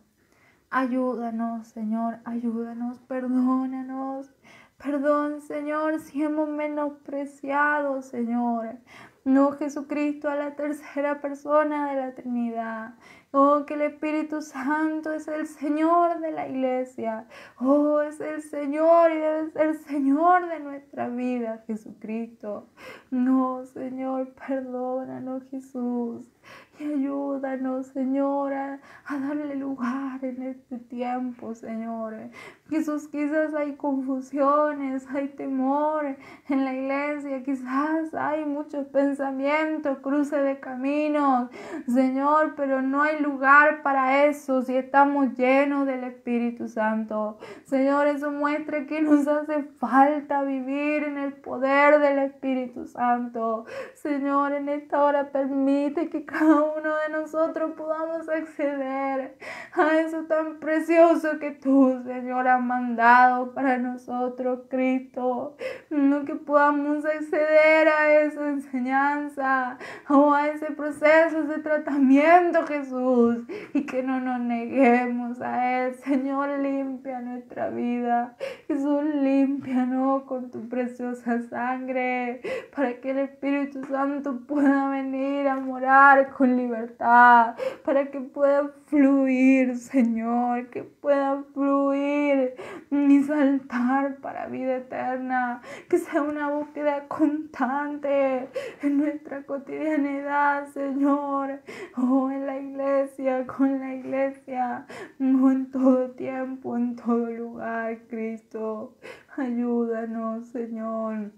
Ayúdanos, Señor, ayúdanos, perdónanos. Perdón, Señor, si hemos menospreciado, Señor. No, Jesucristo, a la tercera persona de la Trinidad. Oh, que el Espíritu Santo es el Señor de la iglesia. Oh, es el Señor y debe ser Señor de nuestra vida, Jesucristo. No, Señor, perdónanos, Jesús. Y ayúdanos, Señor, a darle lugar en este tiempo, Señor. Jesús, quizás hay confusiones, hay temor en la iglesia, quizás hay muchos pensamientos, cruce de caminos, Señor, pero no hay lugar para eso si estamos llenos del Espíritu Santo. Señor, eso muestra que nos hace falta vivir en el poder del Espíritu Santo. Señor, en esta hora permite que cada uno de nosotros podamos acceder a eso tan precioso que tú, Señor, has mandado para nosotros, Cristo. No, que podamos acceder a esa enseñanza o a ese proceso, ese tratamiento, Jesús, y que no nos neguemos a Él. Señor, limpia nuestra vida. Jesús, límpianos con tu preciosa sangre para que el Espíritu Santo pueda venir a morar con libertad, para que pueda fluir, Señor, que pueda fluir y saltar para vida eterna, que sea una búsqueda constante en nuestra cotidianidad, Señor, en la iglesia, con la iglesia, en todo tiempo, en todo lugar, Cristo. Ayúdanos, Señor.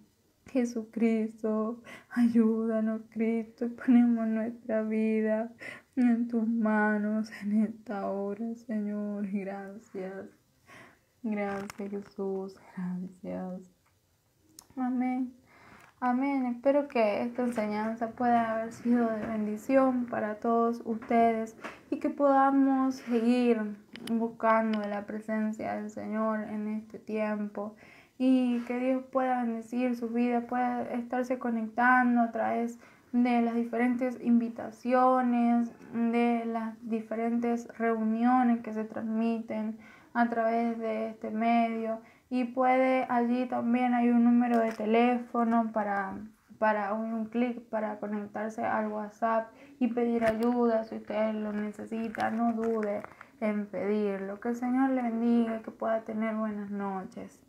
Jesucristo, ayúdanos, Cristo, ponemos nuestra vida en tus manos en esta hora, Señor. Gracias. Gracias, Jesús. Gracias. Amén. Amén. Espero que esta enseñanza pueda haber sido de bendición para todos ustedes y que podamos seguir buscando de la presencia del Señor en este tiempo. Y que Dios pueda bendecir su vida, pueda estarse conectando a través de las diferentes invitaciones, de las diferentes reuniones que se transmiten a través de este medio. Y allí también hay un número de teléfono para un clic para conectarse al WhatsApp y pedir ayuda si ustedes lo necesitan. No dude en pedirlo. Que el Señor le bendiga y que pueda tener buenas noches.